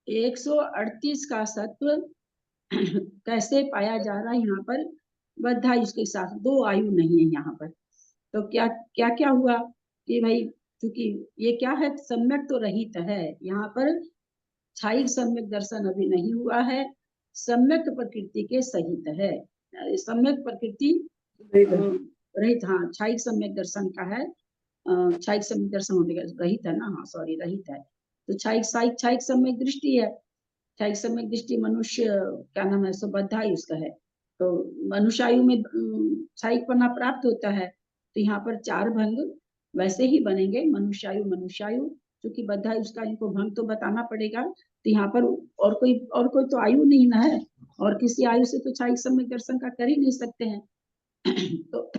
138 का सत्व कैसे पाया जा रहा है यहाँ पर? बद्धा इसके साथ 2 आयु नहीं है यहाँ पर। तो क्या क्या क्या हुआ कि भाई, क्योंकि ये क्या है, सम्यक तो रहित है यहाँ पर, छायिक सम्यक दर्शन अभी नहीं हुआ है, सम्यक प्रकृति के सहित है। सम्यक प्रकृति रहित, हाँ, छायिक सम्यक दर्शन का है। छायिक सम्यक दर्शन होने का रहित है ना, हाँ सॉरी, रहित है। तो छायिक सम्यक दृष्टि है। छायिक सम्यक दृष्टि मनुष्य क्या नाम है, बद्धा उसका है। तो मनुष्य आयु में छायिकपना प्राप्त होता है। तो यहाँ पर 4 भंग वैसे ही बनेंगे, मनुष्यायु, क्योंकि बद्धा उसका इनको भंग तो बताना पड़ेगा। तो यहाँ पर और कोई तो आयु नहीं ना है, और किसी आयु से तो छायिक सम्यक दर्शन का कर ही नहीं सकते हैं। तो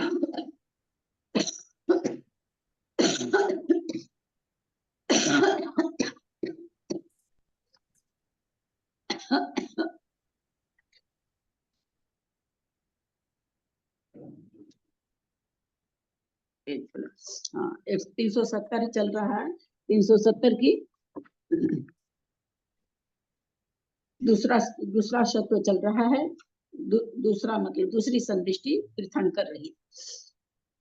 हाँ, 370 चल रहा है। 370 की दूसरा शब्द चल रहा है। दूसरा मतलब दूसरी संदृष्टि तीर्थंकर रही।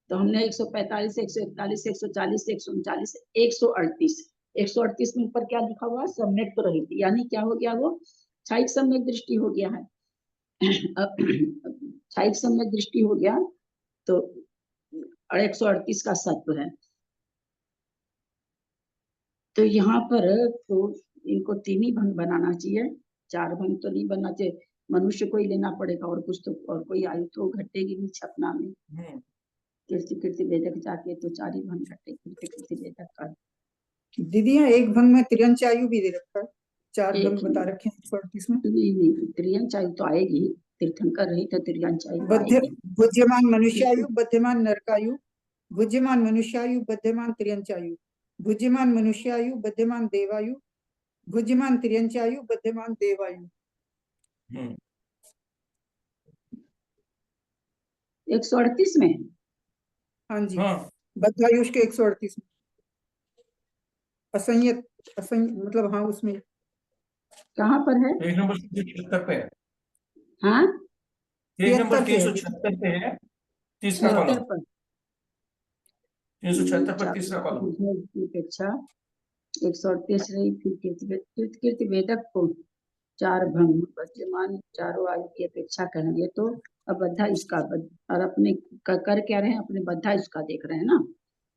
तो हमने 145, 141, 140, 139, 138 138 में ऊपर क्या लिखा हुआ? सम्यक तो रही, यानी क्या हो गया? वो छायिक सम्यक दृष्टि हो गया है। छायिक सम्यक दृष्टि हो गया तो 138 का सत्व है। तो यहाँ पर तो इनको 3 ही भंग बनाना चाहिए, 4 भंग तो नहीं बनना चाहिए। मनुष्य को ही लेना पड़ेगा, और कुछ तो, और कोई आयु तो घटेगी नहीं छपना में। कीर्ति वेदक जाके तो 4 ही भंग घटे, कीर्ति वेदक का। दीदी यहाँ एक भंग में त्रियंच आयु भी दे रखा है, 4 भंग बता रखे हैं 138 में। नहीं, त्रियंच आयु तो आएगी, तीर्थंकर रही तो त्रियंच आयु आएगी। बुद्धिमान मनुष्यायु, बद्यमान नरकायु, बुद्धिमान मनुष्यायु, बद्यमान त्रियंचायु, बुद्धिमान मनुष्यायु, बद्यमान देवायु, भुज्यमान तिर्यंचायु बध्यमान देवायु। हम्म, 138 में। हाँ जी, हाँ बद्धायुष के 138 में असंयत मतलब हाँ उसमें कहाँ पर है? पेज नंबर 376 पे है। हाँ, पेज नंबर 73 पे है। 376 पे है, तीसरा 76 कॉलम। पर। 376 पर तीसरा कॉलम। की अपेक्षा 138 रही, फिर कीर्ति वेदक को 4 भंग वर्तमान चारों आयु की अपेक्षा करेंगे तो अबद्धा इसका और अपने कर क्या रहे हैं, अपने बद्धा इसका देख रहे हैं ना,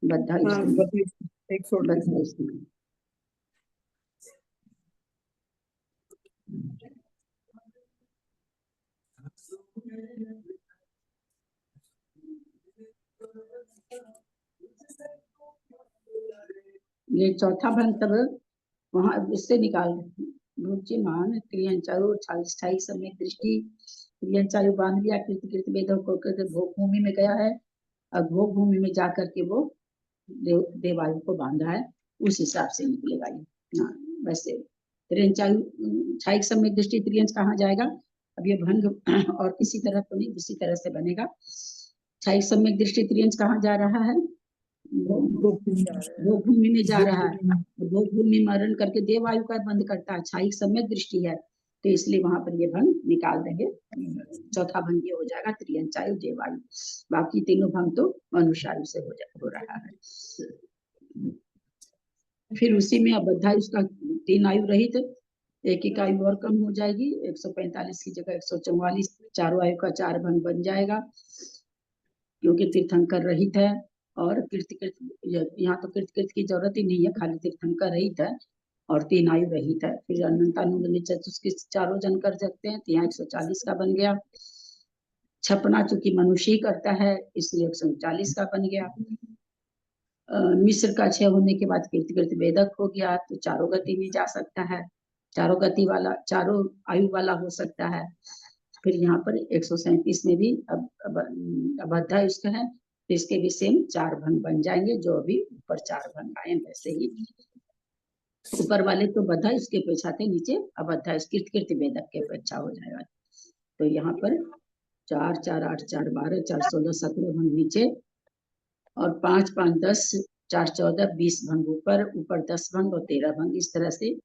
बद्धा हाँ, इसका, बद्धा 138 बद्धा इसका। ये चौथा भंग तब वहां इससे निकाल भुज्यमान क्रियंचायु 28 समय दृष्टि क्रियंचायु बांध लिया, कीर्ति वेदों को भोग भूमि में गया है और भोग भूमि में जाकर के वो देवायु को बांधा है, उस हिसाब से निकलेगा ये। हाँ, वैसे त्रियंचायु 28 समय दृष्टि त्रियंच कहाँ जाएगा? अब ये भंग और किसी तरह तो नहीं, दूसरी तरह से बनेगा। 28 समय दृष्टि त्रियंच कहाँ जा रहा है? भोग भूमि में जा रहा है। भोग भूमि मरण करके देवायु का बंध करता है, 28 समय दृष्टि है, तो इसलिए वहां पर ये भंग निकाल देंगे। चौथा भंग ये हो जाएगा त्रियंचायु देवायु, बाकी तीनों भंग तो मनुष्यायु से हो रहा है। फिर उसी में अबद्धा उसका 3 आयु रहित, एक आयु और कम हो जाएगी, 145 की जगह 144, चारों आयु का 4 भंग बन जाएगा, क्योंकि तीर्थंकर रहित है। और यहाँ तो कीर्तिकृत की जरूरत ही नहीं है, खाली तीर्थंकर रहित है और 3 आयु रहित है। फिर अनंतानुबंधी चतुष्की चारों जन कर सकते हैं, तो यहाँ 140 का बन गया। छपना चूंकि मनुष्य ही करता है, इसलिए 139 का बन गया। मिश्र का 6 होने के बाद कीर्तिकृत वेदक हो गया, तो चारों गति में जा सकता है, चारों गति वाला, चारों आयु वाला हो सकता है। फिर यहाँ पर 137 में भी अबद्धा इसका है, तो इसके भी सेम 4 भंग बन जाएंगे, जो अभी ऊपर 4 भंग आए वैसे ही। ऊपर वाले तो बद्धा इसके अपेक्षा थे, नीचे अबद्धा कीर्ति वेदक के अपेक्षा हो जाएगा। तो यहाँ पर 4 4 8 4 12 4 16 17 भंग नीचे और 5 5 10 4 14 20 भंग ऊपर, ऊपर 10 भंग और 13 भंग, इस तरह से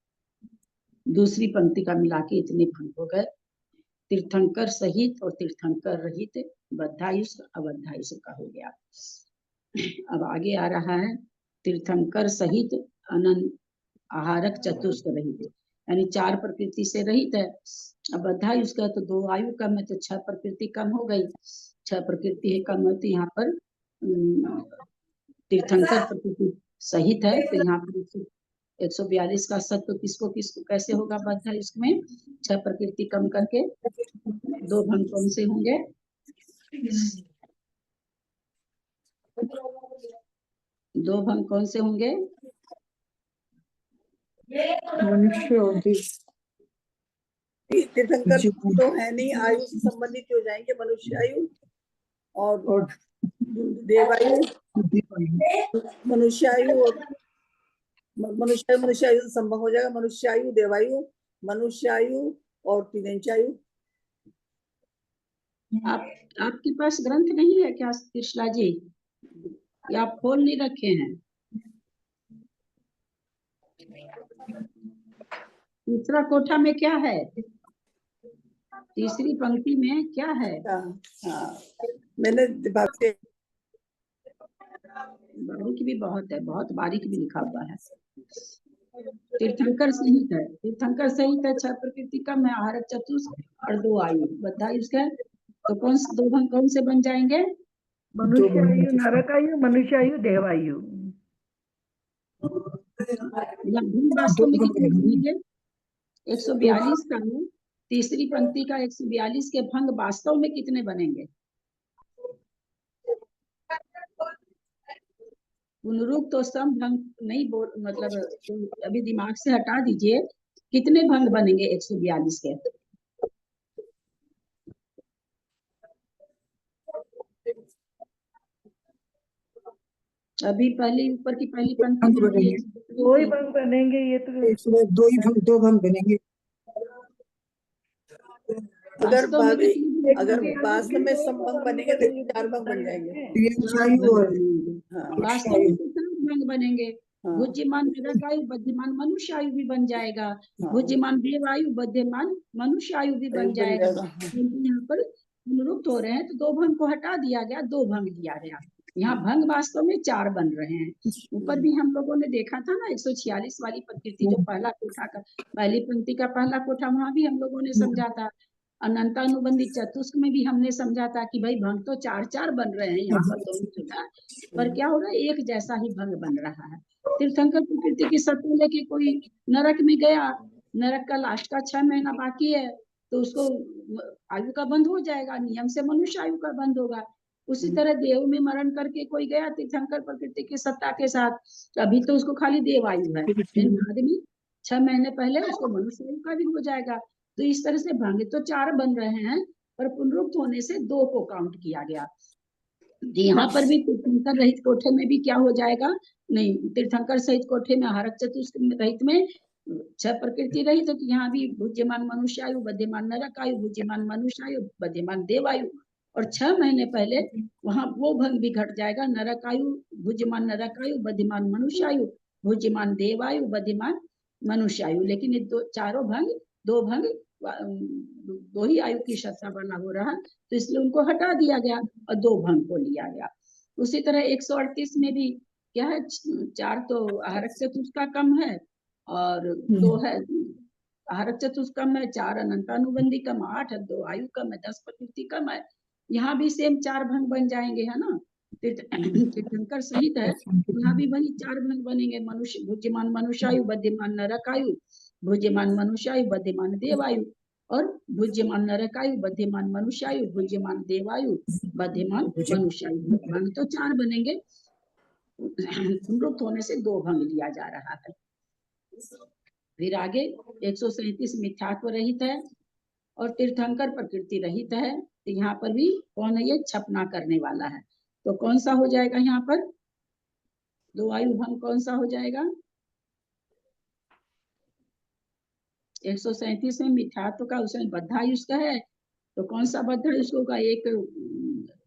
दूसरी पंक्ति का मिला के इतने भंग हो गए। तीर्थंकर सहित और तीर्थंकर रहित बद्धायुष अबद्धायुष का हो गया। अब आगे आ रहा है तीर्थंकर सहित अनंत आहारक चतुष्क रहित, यानी 4 प्रकृति से रहित है। अब बद्धायुष का तो 2 आयु कम है, तो 6 प्रकृति कम हो गई, 6 प्रकृति है कम है, तो यहाँ पर तीर्थंकर प्रकृति सहित है, तो यहाँ पर 142 का सत्व किसको किसको कैसे होगा? बद्धायुष में 6 प्रकृति कम करके 2 भंग कौन से होंगे? 2 भंग कौन से होंगे? मनुष्य और तीर्थंकर तो है नहीं, आयु से संबंधित हो जाएंगे, मनुष्य आयु और देवायु, मनुष्यायु और मनुष्यायु से संभव हो जाएगा, मनुष्यायु देवायु, मनुष्यायु और तिर्यंचायु। आपके पास ग्रंथ नहीं है क्या कृष्णा जी, या आप खोल नहीं रखे हैं? तीसरा कोठा में क्या है? तीसरी पंक्ति में क्या है? हाँ, मैंने बारीक भी बहुत है, बहुत बारीक भी लिखा हुआ है। तीर्थंकर सहित है, तीर्थंकर सहित है, 6 प्रकृति कम है, आहारक चतुष्क और 2 आयु बद्धायुष है, तो कौन से 2 भंग कौन से बन जाएंगे? मनुष्यायु नरकायु मनुष्यायु देवायु। भंग वास्तव में कितने बनेंगे? 142 का है, तीसरी पंक्ति का 142 के भंग वास्तव में कितने बनेंगे? पुनरुक्त तो सम भंग नहीं बोल, मतलब अभी दिमाग से हटा दीजिए, कितने भंग बनेंगे 142 के? अभी पहली ऊपर की पहली पंक्ति भंग में बनेंगे, दो ही भंग बनेंगे, ये तो 101 दो भंग बनेंगे। अगर वास्तव में भाभी कितने भंग अगर बनेंगे? वास्तव में समभंग बनेंगे तो 4 भंग बन जाएंगे। प्रियंशायु भंग और बनेंगे। हाँ वास्तव में कितने भंग बनेंगे? हाँ बुद्धिमान निरकायु बुद्धिमान मनुष्यायु भी बन जाएगा, हाँ बुद्धिमान देवायु बुद्धिमान मनुष्यायु भी बन बन जाएगा। जाएगा। क्योंकि यहाँ पर अनुरूप हो रहे हैं तो दो भंग को हटा दिया गया, दो भंग दिया गया। यहाँ भंग वास्तव में 4 बन रहे हैं। ऊपर भी हम लोगों ने देखा था ना 146 वाली प्रकृति, जो पहला कोठा का पहली पंक्ति का पहला कोठा, वहां भी हम लोगों ने समझा था। अनंतानुबंधी चतुष्क में भी हमने समझा था कि भाई भंग तो 4 बन रहे हैं यहाँ पर दोनों जगह, पर क्या हो रहा है, एक जैसा ही भंग बन रहा है। तीर्थंकर प्रकृति की सत्ता लेके कोई नरक में गया, नरक का लास्ट का 6 महीना बाकी है, तो उसको आयु का बंध हो जाएगा, नियम से मनुष्य आयु का बंध होगा। उसी तरह देव में मरण करके कोई गया तीर्थंकर प्रकृति की सत्ता के साथ, तो अभी तो उसको खाली देव आयु है, लेकिन बाद में 6 महीने पहले उसको मनुष्य आयु का भी हो जाएगा। तो इस तरह से भंग तो 4 बन रहे हैं, पर पुनरुक्त होने से 2 को काउंट किया गया। यहाँ पर भी तीर्थंकर रहित कोठे में भी क्या हो जाएगा, नहीं, तीर्थंकर सहित कोठे में हरक चतुष्क रहित में 6 प्रकृति रही, तो यहाँ भी बुद्धिमान मनुष्यायु बुद्धिमान नरकायु बुद्धिमान मनुष्यायु बुद्धिमान देवायु, और 6 महीने पहले वहां वो भंग भी घट जाएगा, नरकायु बुद्धिमान नरकायु बुद्धिमान मनुष्यायु बुद्धिमान देवायु बुद्धिमान मनुष्यायु। लेकिन ये चारों भंग, 2 भंग 2 ही आयु की सत्ता वाला हो रहा, तो इसलिए उनको हटा दिया गया और 2 भंग को लिया गया। उसी तरह 138 में भी क्या है, 4 तो आहारक चतुष्क का कम है और 2 है आहारक चतुष्क कम है, 4 अनंतानुबंधी कम, 8 है, 2 आयु कम है, 10 प्रकृति कम है। यहाँ भी सेम 4 भंग बन जाएंगे, है ना। तीर्थंकर सहित है, यहाँ भी वही 4 भंग बनेंगे, मनुष्य बुद्धिमान मनुष्यायु बुद्धिमान नरकायु बुद्धिमान मनुष्यायु बुद्धिमान देवायु, और बुद्धिमान नरकायु बुद्धिमान मनुष्यायु बुद्धिमान देवायु बुद्धिमान मनुष्यायु। भंग तो 4 बनेंगे, पुनरुक्त होने से 2 भंग लिया जा रहा है। फिर आगे 137 मिथ्यात्व रहित है और तीर्थंकर प्रकृति रहित है, तो यहाँ पर भी कौन है, ये छपना करने वाला है। तो कौन सा हो जाएगा यहाँ पर, 2 आयु भंग कौन सा हो जाएगा। 137 में मिथ्यात्व का उसमें बद्धायुष का है, तो कौन सा बद्धायुष होगा, एक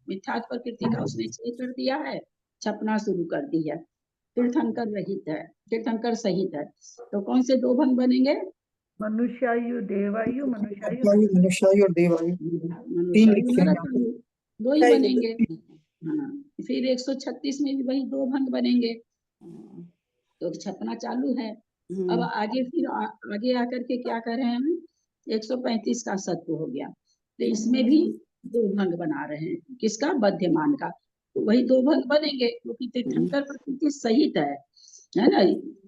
मिथ्यात्व प्रकृति का उसने छेद कर दिया है, छपना शुरू कर दी है। तीर्थंकर रहित है, तीर्थंकर सहित है, तो कौन से 2 भंग बनेंगे, मनुष्यायु देवायु मनुष्यायु मनुष्यायु और देवायु, 3 मनुष्यायु लिखे हैं यहाँ पे। नरकायु, 2 ही बनेंगे। हाँ, फिर 136 में भी वही 2 भंग बनेंगे, तो छपना चालू है। अब आगे फिर आगे आकर के क्या कर रहे हैं हम, 135 का सत्व हो गया, तो इसमें भी 2 भंग बना रहे हैं, किसका, बध्यमान का, तो वही 2 भंग बनेंगे, क्योंकि तीर्थंकर प्रकृति सहित है ना।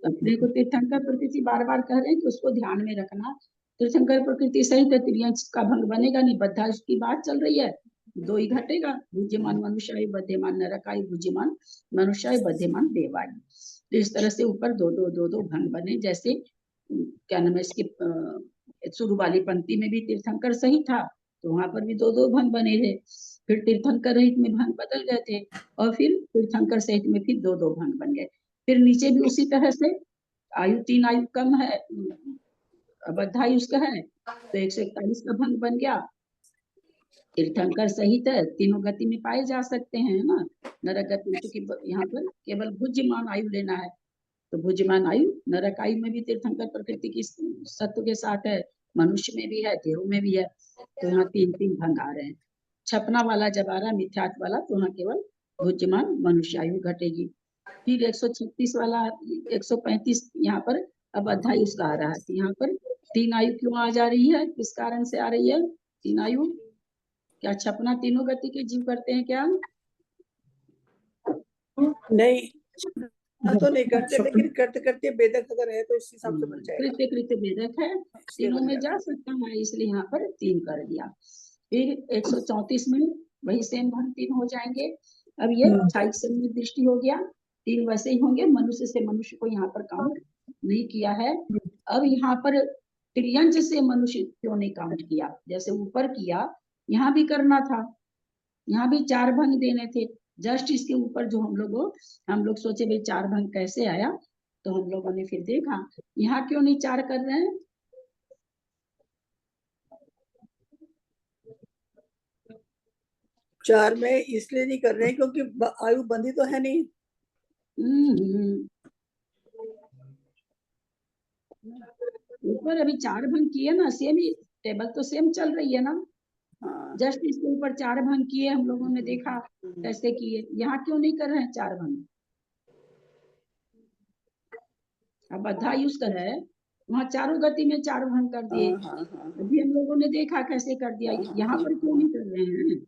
अपने को तीर्थंकर प्रकृति बार बार कह रहे हैं कि उसको ध्यान में रखना, तीर्थंकर प्रकृति सहित है, त्रियंश का भंग बनेगा नहीं, बद्धा की बात चल रही है, 2 ही घटेगा, बुद्धिमान मनुष्यायु बुद्धिमान नरकायु बुद्धिमान मनुष्यायु बुद्धिमान देवायु। तो इस तरह से ऊपर 2 भंग बने, जैसे क्या नाम है इसके शुरू वाली पंक्ति में भी तीर्थंकर सही था, तो वहां पर भी 2 भंग बने थे, फिर तीर्थंकर रहित में भंग बदल गए थे, और फिर तीर्थंकर सहित में फिर 2 भंग बन गए। फिर नीचे भी उसी तरह से आयु 3 आयु कम है, बद्धायु उसका है, तो 141 का भंग बन गया। तीर्थंकर सहित है, तीनों गति में पाए जा सकते हैं ना, नरक गति, क्योंकि यहाँ पर केवल भुज्यमान आयु लेना है, तो भुज्यमान आयु नरक आयु में भी तीर्थंकर प्रकृति की सत्व के साथ है, मनुष्य में भी है, देव में भी है, तो यहाँ 3 भंग आ रहे हैं। छपना वाला जब आ रहा है मिथ्यात्व वाला, तो यहाँ केवल भुज्यमान मनुष्य आयु घटेगी। फिर 136 वाला 135 यहाँ पर अब अध्याय उसका आ रहा है, यहाँ पर 3 आयु क्यों आ जा रही है, किस कारण से आ रही है 3 आयु, क्या छपना तीनों गति के जीव करते हैं क्या, नहीं तो नहीं करते, लेकिन करते करते वेदक अगर है तो इस हिसाब से बन जाएगा, कृत्य कृत्य वेदक है, तीनों में जा सकता है, इसलिए यहाँ पर 3 कर दिया। फिर 134 में वही सेम भंग 3 हो जाएंगे। अब ये 28 से दृष्टि हो गया, 3 वैसे ही होंगे, मनुष्य से मनुष्य को यहाँ पर काउंट नहीं किया है। अब यहाँ पर त्रियंज से मनुष्य क्यों नहीं काउंट किया, जैसे ऊपर किया यहाँ भी करना था, यहाँ भी 4 भंग देने थे, जस्ट इसके ऊपर जो हम लोग सोचे भाई 4 भंग कैसे आया, तो हम लोगों ने फिर देखा यहाँ क्यों नहीं 4 कर रहे हैं। चार में इसलिए नहीं कर रहे हैं क्योंकि आयु बंधी तो है नहीं। ऊपर अभी 4 भंग किए ना, सेम ही टेबल तो सेम चल रही है ना। हाँ। जस्ट इसके ऊपर 4 भंग किए, हम लोगों ने देखा कैसे किए, यहाँ क्यों नहीं कर रहे हैं 4 भंग। अब अद्धा यूज कर रहे हैं, वहाँ चारों गति में 4 भंग कर दिए। हाँ, हाँ, हाँ, अभी हम लोगों ने देखा कैसे कर दिया, यहाँ पर क्यों नहीं कर रहे हैं।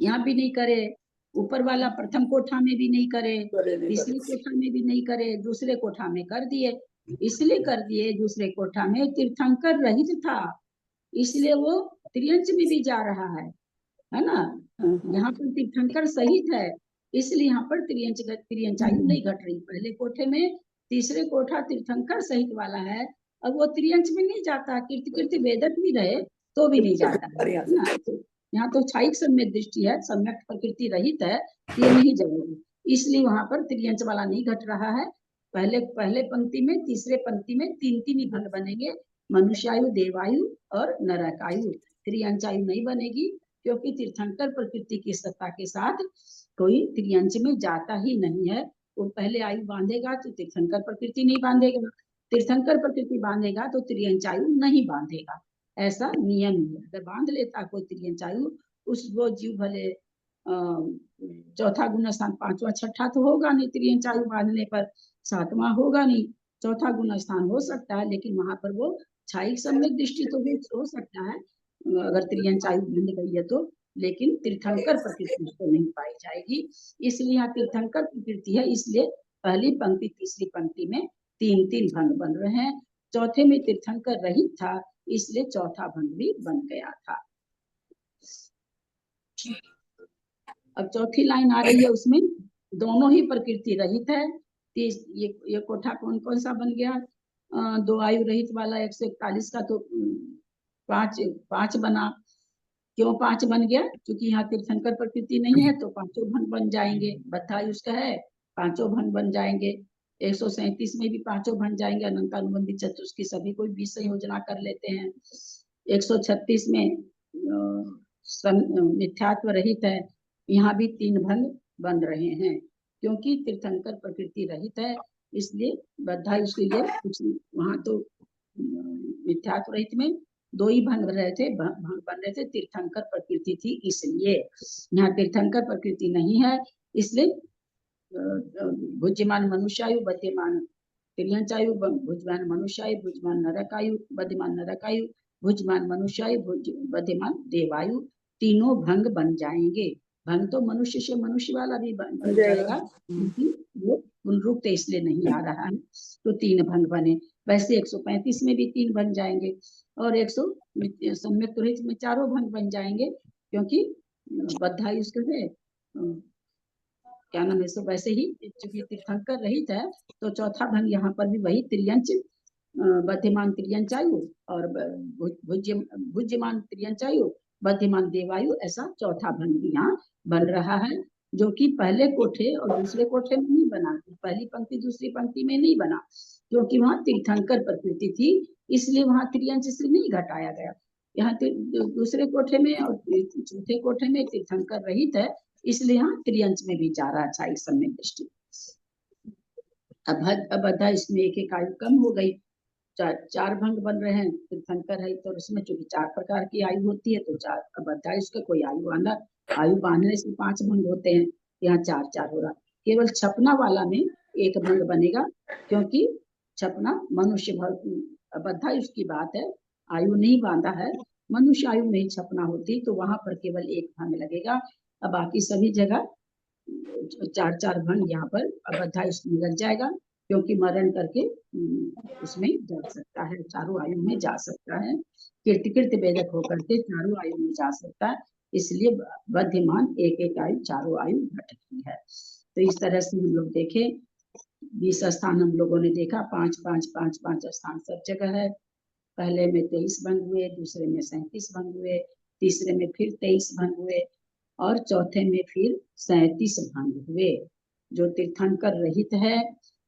यहाँ भी नहीं करे, ऊपर वाला प्रथम कोठा में भी नहीं करे, तीसरी कोठा में भी नहीं करे, दूसरे कोठा में कर दिए। इसलिए कर दिए, दूसरे कोठा में तीर्थंकर रहित था, इसलिए वो त्रियंच में भी जा रहा है ना। यहाँ पर तीर्थंकर सहित है, इसलिए यहाँ पर त्रियंचायु नहीं घट रही। पहले कोठे में तीसरे कोठा तीर्थंकर सहित वाला है, अब वो त्रियंच में नहीं जाता, कीर्ति वेदक भी रहे तो भी नहीं जाता है। यहाँ तो छाइक सम्यक दृष्टि है, सम्यक प्रकृति रहित है, ये नहीं जरूरी, इसलिए वहां पर त्रियंच वाला नहीं घट रहा है। पहले पंक्ति में, तीसरे पंक्ति में 3 ही भंग बनेंगे, मनुष्यायु, देवायु और नरकायु। त्रियंचायु नहीं बनेगी, क्योंकि तीर्थंकर प्रकृति की सत्ता के साथ कोई त्रियंच में जाता ही नहीं है। वो पहले आयु बांधेगा तो तीर्थंकर प्रकृति नहीं बांधेगा, तीर्थंकर प्रकृति बांधेगा तो त्रियंचायु नहीं बांधेगा, ऐसा नियम है। अगर बांध लेता कोई त्रियंचायु, उस वो जीव भले चौथा गुण स्थान 5वां 6ठा तो होगा नहीं, त्रियंचायु बांधने पर 7वां होगा नहीं, चौथा गुण स्थान हो सकता है, लेकिन वहां पर वो छाइक सम्यक दृष्टि तो हो सकता है अगर त्रियंचायु बंध गई है तो, लेकिन तीर्थंकर प्रकृति उसको नहीं पाई जाएगी। इसलिए यहाँ तीर्थंकर प्रकृति है, इसलिए पहली पंक्ति तीसरी पंक्ति में 3 भंग बन रहे हैं। चौथे में तीर्थंकर रहित था, इसलिए चौथा भंग भी बन गया था। अब चौथी लाइन आ रही है, उसमें दोनों ही प्रकृति रहित है। ये कोठा कौन कौन सा बन गया, 2 आयु रहित वाला 141 का तो 5 बना। क्यों 5 बन गया, क्योंकि यहाँ तीर्थंकर प्रकृति नहीं है तो 5 भंग बन जाएंगे। बद्धायु उसका है, 5 भंग बन जाएंगे। 137 में भी 5 भंग जाएंगे, अनंतानुबंधी चतुष्की सभी कोई 20 संयोजना कर लेते हैं। 136 में मिथ्यात्व रहित है, यहाँ भी 3 भंग बन रहे हैं, क्योंकि तीर्थंकर प्रकृति रहित है, इसलिए बद्धायु उसके लिए कुछ वहां तो मिथ्यात्व रहित में 2 ही भंग रहे थे, भंग बन रहे थे, तीर्थंकर प्रकृति थी, इसलिए यहाँ तीर्थंकर प्रकृति नहीं है, इसलिए भुज्यमान मनुष्यायु, बद्यमान त्रियंचायु, भुज्यमान मनुष्यायु, भुज्यमान नरकायु, बद्यमान नरकायु, भुज्यमान मनुष्यायु, बद्यमान देवायु, तीनों भंग बन जाएंगे। भंग तो मनुष्य से मनुष्य वाला भी बन जाएगा, क्योंकि वो पुनरुक्त इसलिए नहीं आ रहा है, तो 3 भंग बने। वैसे 135 में भी 3 बन जाएंगे, और 100 सम्यक रहित में 4 भंग बन जाएंगे, क्योंकि बद्धायु उसका है क्या नाम है, सो वैसे ही चूंकि तीर्थंकर रहित है तो चौथा भंग यहाँ पर भी वही त्रियंच, बद्यमान त्रियंचायु और भुज्यमान त्रियंचायु, बद्यमान देवायु, ऐसा चौथा भंग भी यहाँ बन रहा है, जो कि पहले कोठे और दूसरे कोठे में नहीं बना, पहली पंक्ति दूसरी पंक्ति में नहीं बना, क्योंकि वहाँ तीर्थंकर प्रकृति थी, इसलिए वहाँ त्रियंच से नहीं घटाया गया। यहाँ दूसरे कोठे में और चौथे कोठे में तीर्थंकर रहित है, इसलिए यहाँ त्रियंच में भी जा रहा है छाइक सम्यक दृष्टि। अब अद्धा इसमें एक आयु कम हो गई, 4 भंग बन रहे हैं, तीर्थंकर है तो उसमें चूंकि 4 प्रकार की आयु होती है तो 4, अब अद्धा इसका कोई आयु बांधने से 5 भंग होते हैं, यहाँ 4 हो रहा। केवल छपना वाला में 1 भंग बनेगा, क्योंकि छपना मनुष्य अब अद्धा इसकी बात है, आयु नहीं बांधा है, मनुष्य आयु में छपना होती तो वहां पर केवल 1 भंग लगेगा। अब बाकी सभी जगह 4 भंग यहाँ पर अब अद्धा इसमें लग जाएगा, क्योंकि मरण करके उसमें जा सकता है, चारों आयु में जा सकता है, कीर्ति वेदक होकर के चारों आयु में जा सकता है, इसलिए बद्यमान 1 आयु चारों आयु घटती है। तो इस तरह से हम लोग देखें 20 स्थान हम लोगों ने देखा, 5 स्थान सब जगह है, पहले में 23 भंग हुए, दूसरे में 37 भंग हुए, तीसरे में फिर 23 भंग हुए और चौथे में फिर 37 भंग हुए। जो तीर्थंकर रहित है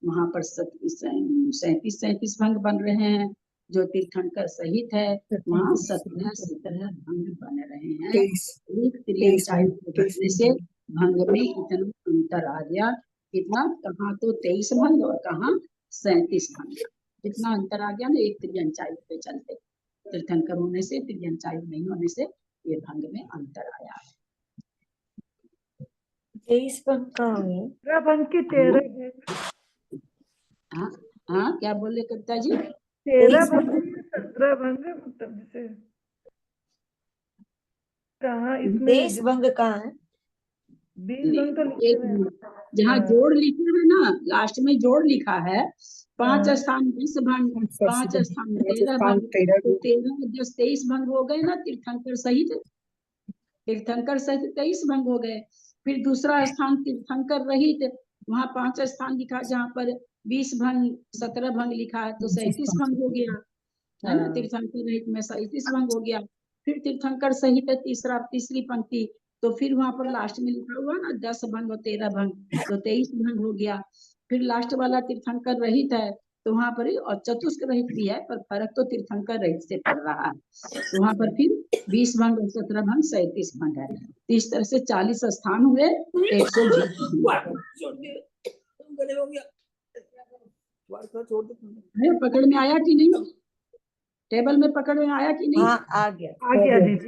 वहां पर 37 भंग बन रहे हैं। जो तीर्थंकर सहित है वहाँ 17 भंग बन रहे हैं। एक त्रियंचायु के घटने से भंग में इतना अंतर आ गया। कितना, कहाँ तो 23 भंग और कहाँ 37 भंग। इतना अंतर आ गया ना एक त्रियंचायु के चलते। तीर्थंकर होने से, त्रियंचायु नहीं होने से ये भंग में अंतर आया है। 23 भंग कहाँ है? 13 भंग की 13 है। हाँ हाँ, क्या बोले कविता जी? 13 भंग 17 भंग, मतलब जैसे कहाँ इसमें 23 भंग कहाँ है? 20 भंग तो लिखे एक हुए हैं। मिनट, जहाँ जोड़ लिखा है ना, लास्ट में जोड़ लिखा है, 5 स्थान 20 भंग, 5 स्थान 13 भंग, तो 13 में 10 23 भंग हो गए ना तीर्थंकर सहित। तीर्थंकर सहित 23 भंग हो गए। फिर दूसरा स्थान तीर्थंकर रहित, वहाँ 5 स्थान लिखा जहाँ पर 20 भंग 17 भंग लिखा है, तो 37 भंग हो गया है ना। तीर्थंकर रहित में 37 भंग हो गया। फिर तीर्थंकर सहित तीसरी पंक्ति, तो फिर वहां पर लास्ट में लिखा हुआ ना 10 भंग और 13 भंग, तो 23 भंग हो गया। फिर लास्ट वाला तीर्थंकर रहित है, तो वहां पर और चतुष्क रहित भी है, पर फर्क तो तीर्थंकर रहित से पड़ रहा है। तो वहां पर फिर 20 भंग और 17 भंग 37 भंग है। तो इस तरह से 40 स्थान हुए, 120 पकड़ में आया कि नहीं? टेबल में पकड़ में आया कि नहीं? हाँ, आ गया। आ गया दीदी।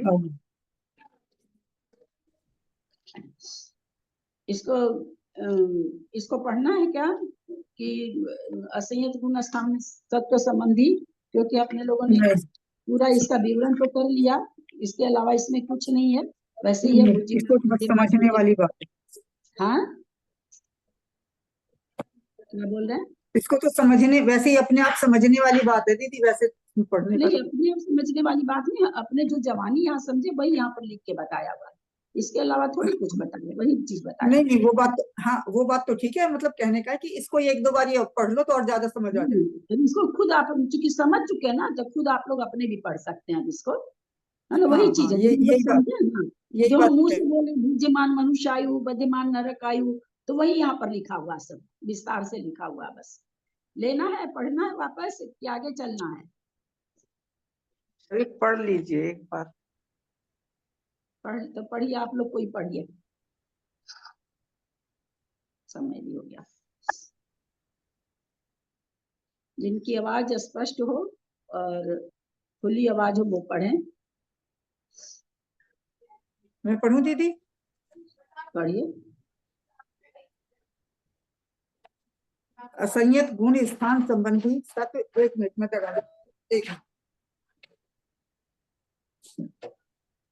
इसको पढ़ना है क्या कि असंयत गुण स्थान तत्व संबंधी, क्योंकि अपने लोगों ने पूरा इसका विवरण तो कर लिया, इसके अलावा इसमें कुछ नहीं है। वैसे ही है इसको समझने वाली बात। हाँ, क्या बोल रहे हैं? इसको तो समझने, वैसे ही अपने आप समझने वाली बात है दीदी, वैसे पढ़ने नहीं, का अपने आप समझने वाली बात नहीं है। अपने जो जवानी यहाँ समझे वही यहाँ पर लिख के बताया हुआ है, इसके अलावा थोड़ी कुछ बताया, वही चीज बताया। नहीं, वो बात हाँ, वो बात तो ठीक है। मतलब कहने का है कि इसको एक दो बार ये पढ़ लो तो और ज्यादा समझ आ जाए। तो इसको खुद आप चूंकि समझ चुके हैं ना, तो खुद आप लोग अपने भी पढ़ सकते हैं इसको, है ना। वही चीज है, यही बात, समझे ना। यही जो बात हम मुंह है। से बोले बुद्धिमान मनुष्यायु, बुद्धिमान नरकायु, तो वही यहाँ पर लिखा हुआ, सब विस्तार से लिखा हुआ। बस लेना है, पढ़ना है, वापस कि आगे चलना है। पढ़ लीजिए एक बार। तो पढ़िए, आप लोग कोई पढ़िए, समय भी हो गया। जिनकी आवाज स्पष्ट हो और खुली आवाज हो वो पढ़ें। मैं पढ़ूं दीदी? पढ़िए। असंयत गुण स्थान संबंधी तत्व, एक मिनट में लगा दो, एक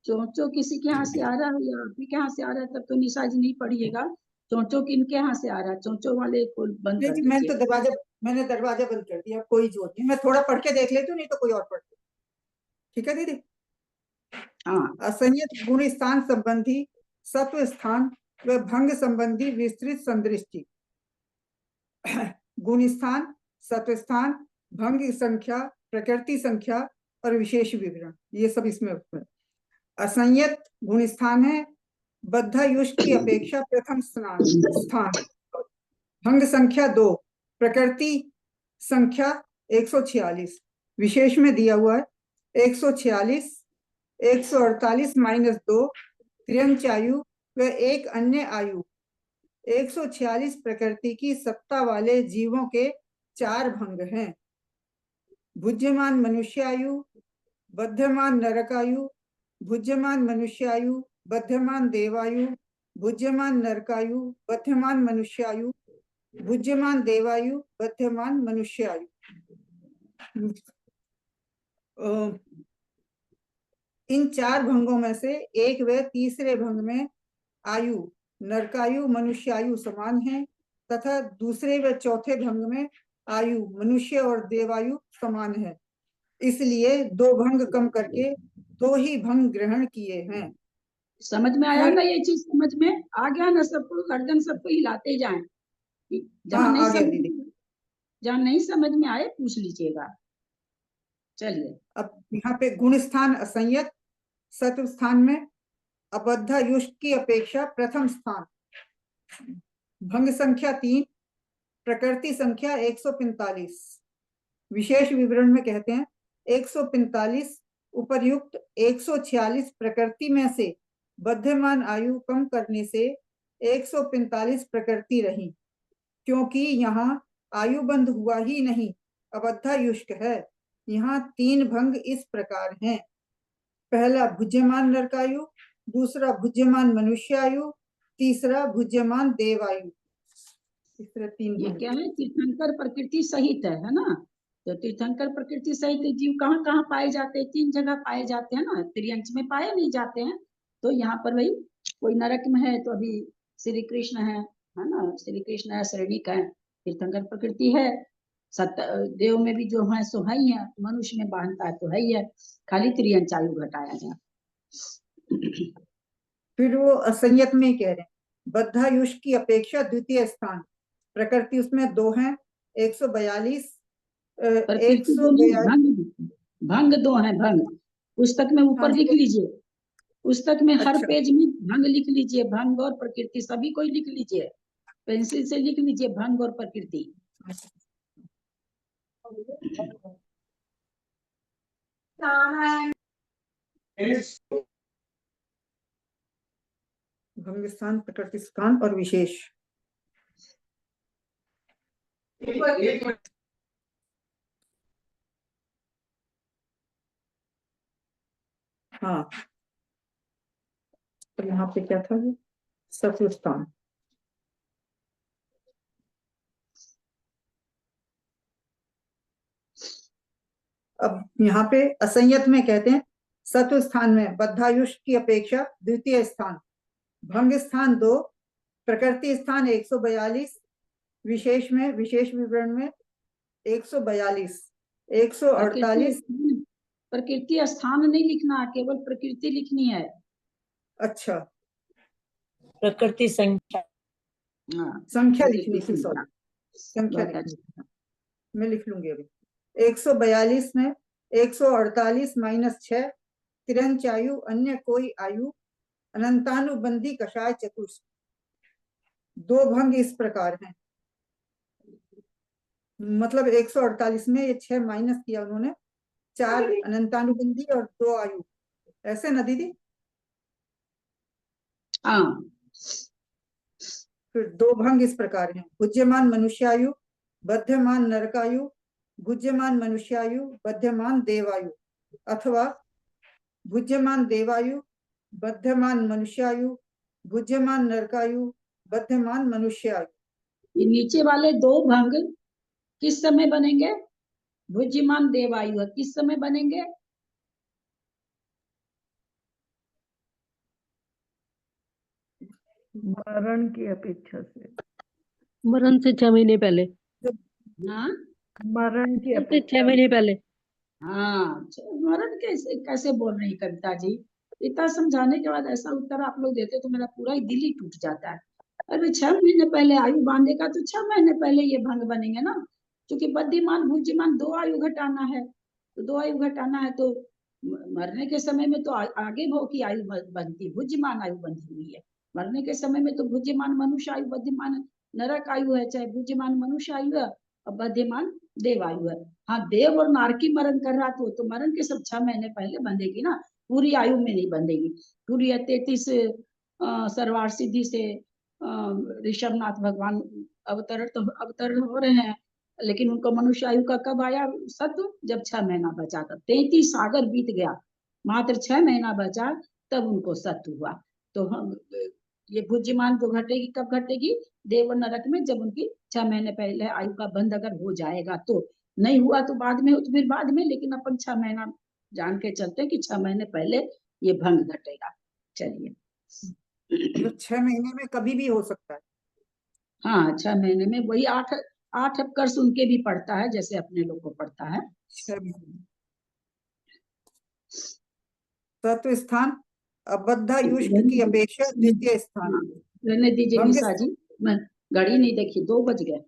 चोंचो किसी के यहाँ से आ रहा है या आप ही के यहाँ से आ रहा है? तब तो निशा जी नहीं पढ़िएगा। चोंचो किनके यहाँ से आ रहा है? चोंचो वाले को बंद कर मैंने तो दीजिए। मैंने दरवाजा बंद कर दिया, कोई जोर नहीं। मैं थोड़ा पढ़ के देख लेती हूँ, नहीं तो कोई और पढ़ ले। ठीक है दीदी? हाँ, असंयत गुण स्थान संबंधी सत्व स्थान व भंग संबंधी विस्तृत संदृष्टि। गुण स्थान, सत्व स्थान, भंग संख्या, प्रकृति संख्या और विशेष विवरण, ये सब इसमें है। असंयत गुण स्थान है बद्धायुष्ट की अपेक्षा प्रथम स्थान। भंग संख्या 2, प्रकृति संख्या 146, विशेष में दिया हुआ है 146, 148 -2 त्रियंचायु व एक अन्य आयु। 146 प्रकृति की सत्ता वाले जीवों के 4 भंग हैं। भुज्यमान मनुष्यायु, बद्धमान नरकायु, भुज्यमान मनुष्यायु, बद्धमान देवायु, भुज्यमान नरकायु, बद्धमान मनुष्यायु, भुज्यमान देवायु, बद्धमान मनुष्यायु। इन 4 भंगों में से एक व तीसरे भंग में आयु नरकायु मनुष्यायु समान है, तथा दूसरे व चौथे भंग में आयु मनुष्य और देवायु समान है। इसलिए 2 भंग कम करके 2 ही भंग ग्रहण किए हैं। समझ में आया ना? ये चीज समझ में आ गया ना सबको? गर्दन सबको हिलाते जाएं। जहाँ हाँ, नहीं आ गया समझ दीदी। जहाँ नहीं समझ में आए पूछ लीजिएगा। चलिए अब यहाँ पे गुण स्थान असंयत, सत्व स्थान में अबद्धायुष्ट की अपेक्षा प्रथम स्थान, भंग संख्या 3, प्रकृति संख्या 145। विशेष विवरण में कहते हैं 145 उपर्युक्त 146 प्रकृति में से बद्धमान आयु कम करने से 145 प्रकृति रही, क्योंकि यहाँ आयु बंध हुआ ही नहीं, अबद्धायुष्क है। यहाँ 3 भंग इस प्रकार हैं। पहला भुज्यमान नरकायु, दूसरा भुज्यमान मनुष्यायु, तीसरा भुज्यमान देवायु। इस तरह 3 ये भंग। क्या है, तीर्थंकर प्रकृति सहित है ना। तो तीर्थंकर प्रकृति सहित जीव कहाँ कहाँ पाए जाते हैं? 3 जगह पाए जाते हैं ना, त्रियंच में पाए नहीं जाते हैं। तो यहाँ पर भाई कोई नरक में है तो अभी श्री कृष्ण है ना, श्री कृष्ण है, श्रेणिक है, तीर्थंकर प्रकृति है। देव में भी जो है सो है ही है, मनुष्य में बांधता है तो है ही है, खाली त्रियंच आयु घटाया जाए। फिर वो असंयत में कह रहे हैं बद्धायुष की अपेक्षा द्वितीय स्थान, प्रकृति उसमें 2 हैं, 142 प्रकृति दो नहीं, 142। भंग 2 है, भंग। पुस्तक में ऊपर हाँ जी। लिख लीजिए, पुस्तक में हर अच्छा। पेज में भंग लिख लीजिए, भंग और प्रकृति सभी कोई लिख लीजिए, पेंसिल से लिख लीजिए भंग और प्रकृति। भंग स्थान, प्रकृति स्थान और विशेष। हाँ, तो यहाँ पे क्या था, सत्व स्थान। अब यहाँ पे असंयत में कहते हैं सत्व स्थान में बद्धायुष की अपेक्षा द्वितीय स्थान, भंग स्थान 2, प्रकृति स्थान 142, विशेष में विशेष विवरण में 142, 148। प्रकृति स्थान नहीं लिखना, केवल प्रकृति लिखनी है। अच्छा, प्रकृति संख्या, हाँ, संख्या लिखनी थी, सॉरी, संख्या बहुत लिखनी थी, मैं लिख लूंगी अभी। 142 में 148 माइनस 6, तिरंच आयु अन्य कोई आयु, अनंतानुबंधी कषाय चतुष्ट। 2 भंग इस प्रकार हैं, मतलब 148 में ये 6 माइनस किया उन्होंने, 4 अनंतानुबंधी और 2 आयु, ऐसे ना दीदी? हाँ, फिर 2 भंग इस प्रकार हैं, भुज्यमान मनुष्यायु, बध्यमान नरकायु, भुज्यमान मनुष्यायु, बध्यमान देवायु, अथवा भुज्यमान देवायु, बध्यमान मनुष्यायु, भुज्यमान नरकायु, बध्यमान मनुष्यायु। ये नीचे वाले 2 भंग किस समय बनेंगे? भुज्यमान देवायु किस समय बनेंगे? मरण की अपेक्षा से, मरण से 6 महीने पहले, हाँ, मरण की मरण से 6 अपेक्षा महीने पहले। हाँ, मरण कैसे कैसे बोल रही कविता जी? इतना समझाने के बाद ऐसा उत्तर आप लोग देते तो मेरा पूरा ही दिल ही टूट जाता है। अरे 6 महीने पहले आयु बांधेगा तो 6 महीने पहले ये भंग बनेंगे ना, क्योंकि बद्धिमान भुज्यमान 2 आयु घटाना है, तो 2 आयु घटाना है तो मरने के समय में तो आगे भोग की आयु बनती, भुज्यमान आयु बंधी हुई है। मरने के समय में तो भुज्यमान मनुष्य आयु, बद्धिमान नरक आयु है, चाहे भुज्यमान मनुष्य आयु है और बद्धिमान देव आयु है। हाँ, देव और नारकी मरण कर रहा तो मरण के सब 6 महीने पहले बंधेगी ना, पूरी आयु में नहीं बंधेगी। पूरी 33 सर्वार सिद्धि से ऋषभनाथ भगवान अवतरण हो रहे हैं, लेकिन उनको मनुष्य आयु का कब आया सत्व? जब 6 महीना बचा था, 33 सागर बीत गया, मात्र 6 महीना बचा तब उनको सत्व हुआ। तो हम ये भुज्यमान जो घटेगी कब घटेगी? देव नरक में, जब उनकी 6 महीने पहले आयु का बंध अगर हो जाएगा, तो नहीं हुआ तो बाद में, तो फिर बाद में, लेकिन अपन 6 महीना जान के चलते कि 6 महीने पहले ये भंग घटेगा। चलिए, तो 6 महीने में कभी भी हो सकता है। हाँ, 6 महीने में वही 8 कर्ष उनके भी पड़ता है जैसे अपने लोग को पड़ता है। 6 महीने। सत्व स्थान अबद्धायुष्क की अपेक्षा द्वितीय स्थान, रहने दीजिए भंग निशा जी, मैं घड़ी नहीं देखी, 2 बज गए।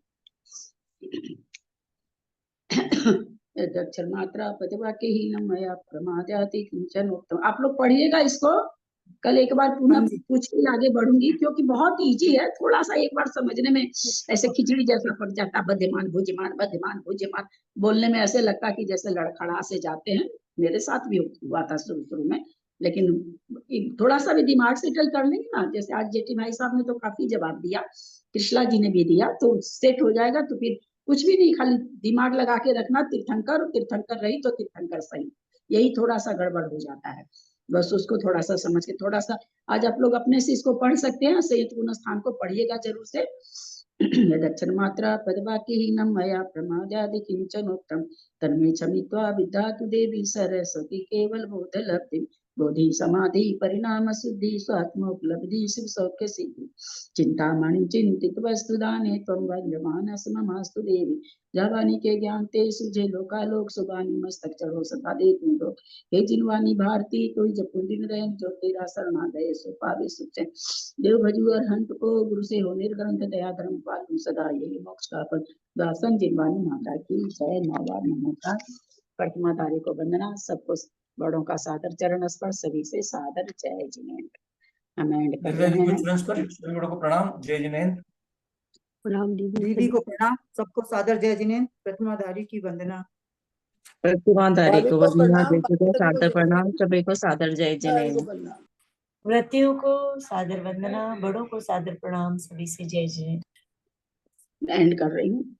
अक्षर मात्रा पदवाक्यहीनम मया प्रमादाति किंचन उत्तम। आप लोग पढ़िएगा इसको, कल एक बार पुनः हाँ जी। पूछ के आगे बढ़ूंगी, क्योंकि बहुत इजी है, थोड़ा सा एक बार समझने में ऐसे खिचड़ी जैसा पड़ जाता, बद्यमान बुद्धिमान बद्यमान बुद्धिमान, बोलने में ऐसे लगता कि जैसे लड़खड़ा से जाते हैं। मेरे साथ भी हुआ था शुरू शुरू में, लेकिन थोड़ा सा भी दिमाग से सेटल कर लेंगे ना, जैसे आज जेठी भाई साहब ने तो काफी जवाब दिया, कृष्णा जी ने भी दिया, तो सेट हो जाएगा। तो फिर कुछ भी नहीं, खाली दिमाग लगा के रखना, तीर्थंकर तीर्थंकर रही तो तीर्थंकर सही, यही थोड़ा सा गड़बड़ हो जाता है। बस उसको थोड़ा सा समझ के, थोड़ा सा आज आप लोग अपने से इसको पढ़ सकते हैं, संयुक्त गुण स्थान को पढ़िएगा जरूर से। यदक्षर मात्रा पदवाक्यहीनम मया प्रमादादि किंचनोक्तम तन्मे क्षमित्वा विद्यातु देवी सरस्वती केवल बोध लब्धि बोधि समाधि परिणाम शुद्धि स्वात्मोपलब्धि शिव सौख्य सिद्धि चिंतामणि चिंतित वस्तु दाने त्वं वज्रमानस ममास्तु देवी जावानी के ज्ञान ते सुझे लोकालोक सुबानी मस्तक चढ़ो सदा दे तुम लोग हे जिनवानी भारती कोई जपु दिन रहे जो तेरा शरणागय सो पावे सुख से देव भजु अरहंत को गुरु से हो निर्ग्रंथ दया धर्म पालू सदा यही मोक्ष का पद दासन जिनवानी माता की जय। नौवार नमोकार प्रतिमा धारी को वंदना, सबको बड़ों का सादर चरण स्पर्श, सभी से सादर जय जिनेन्द्र। हम एंड कर रहे हैं। सभी बड़ों को प्रणाम, जय जिनेन्द्र। प्रणाम दीदी को प्रणाम, सबको सादर जय जिनेन्द्र, प्रतिमाधारी की वंदना। प्रतिमाधारी भाभी को को वंदना, प्रणाम, बेटी को सादर प्रणाम, सभी को सादर जय भाई को जिनेन्द्र। प्रणाम। व्रतियों को सादर वंदना, बड़ों को सादर प्रणाम, सभी से जय जिनेन्द्र। एंड कर रही हूँ।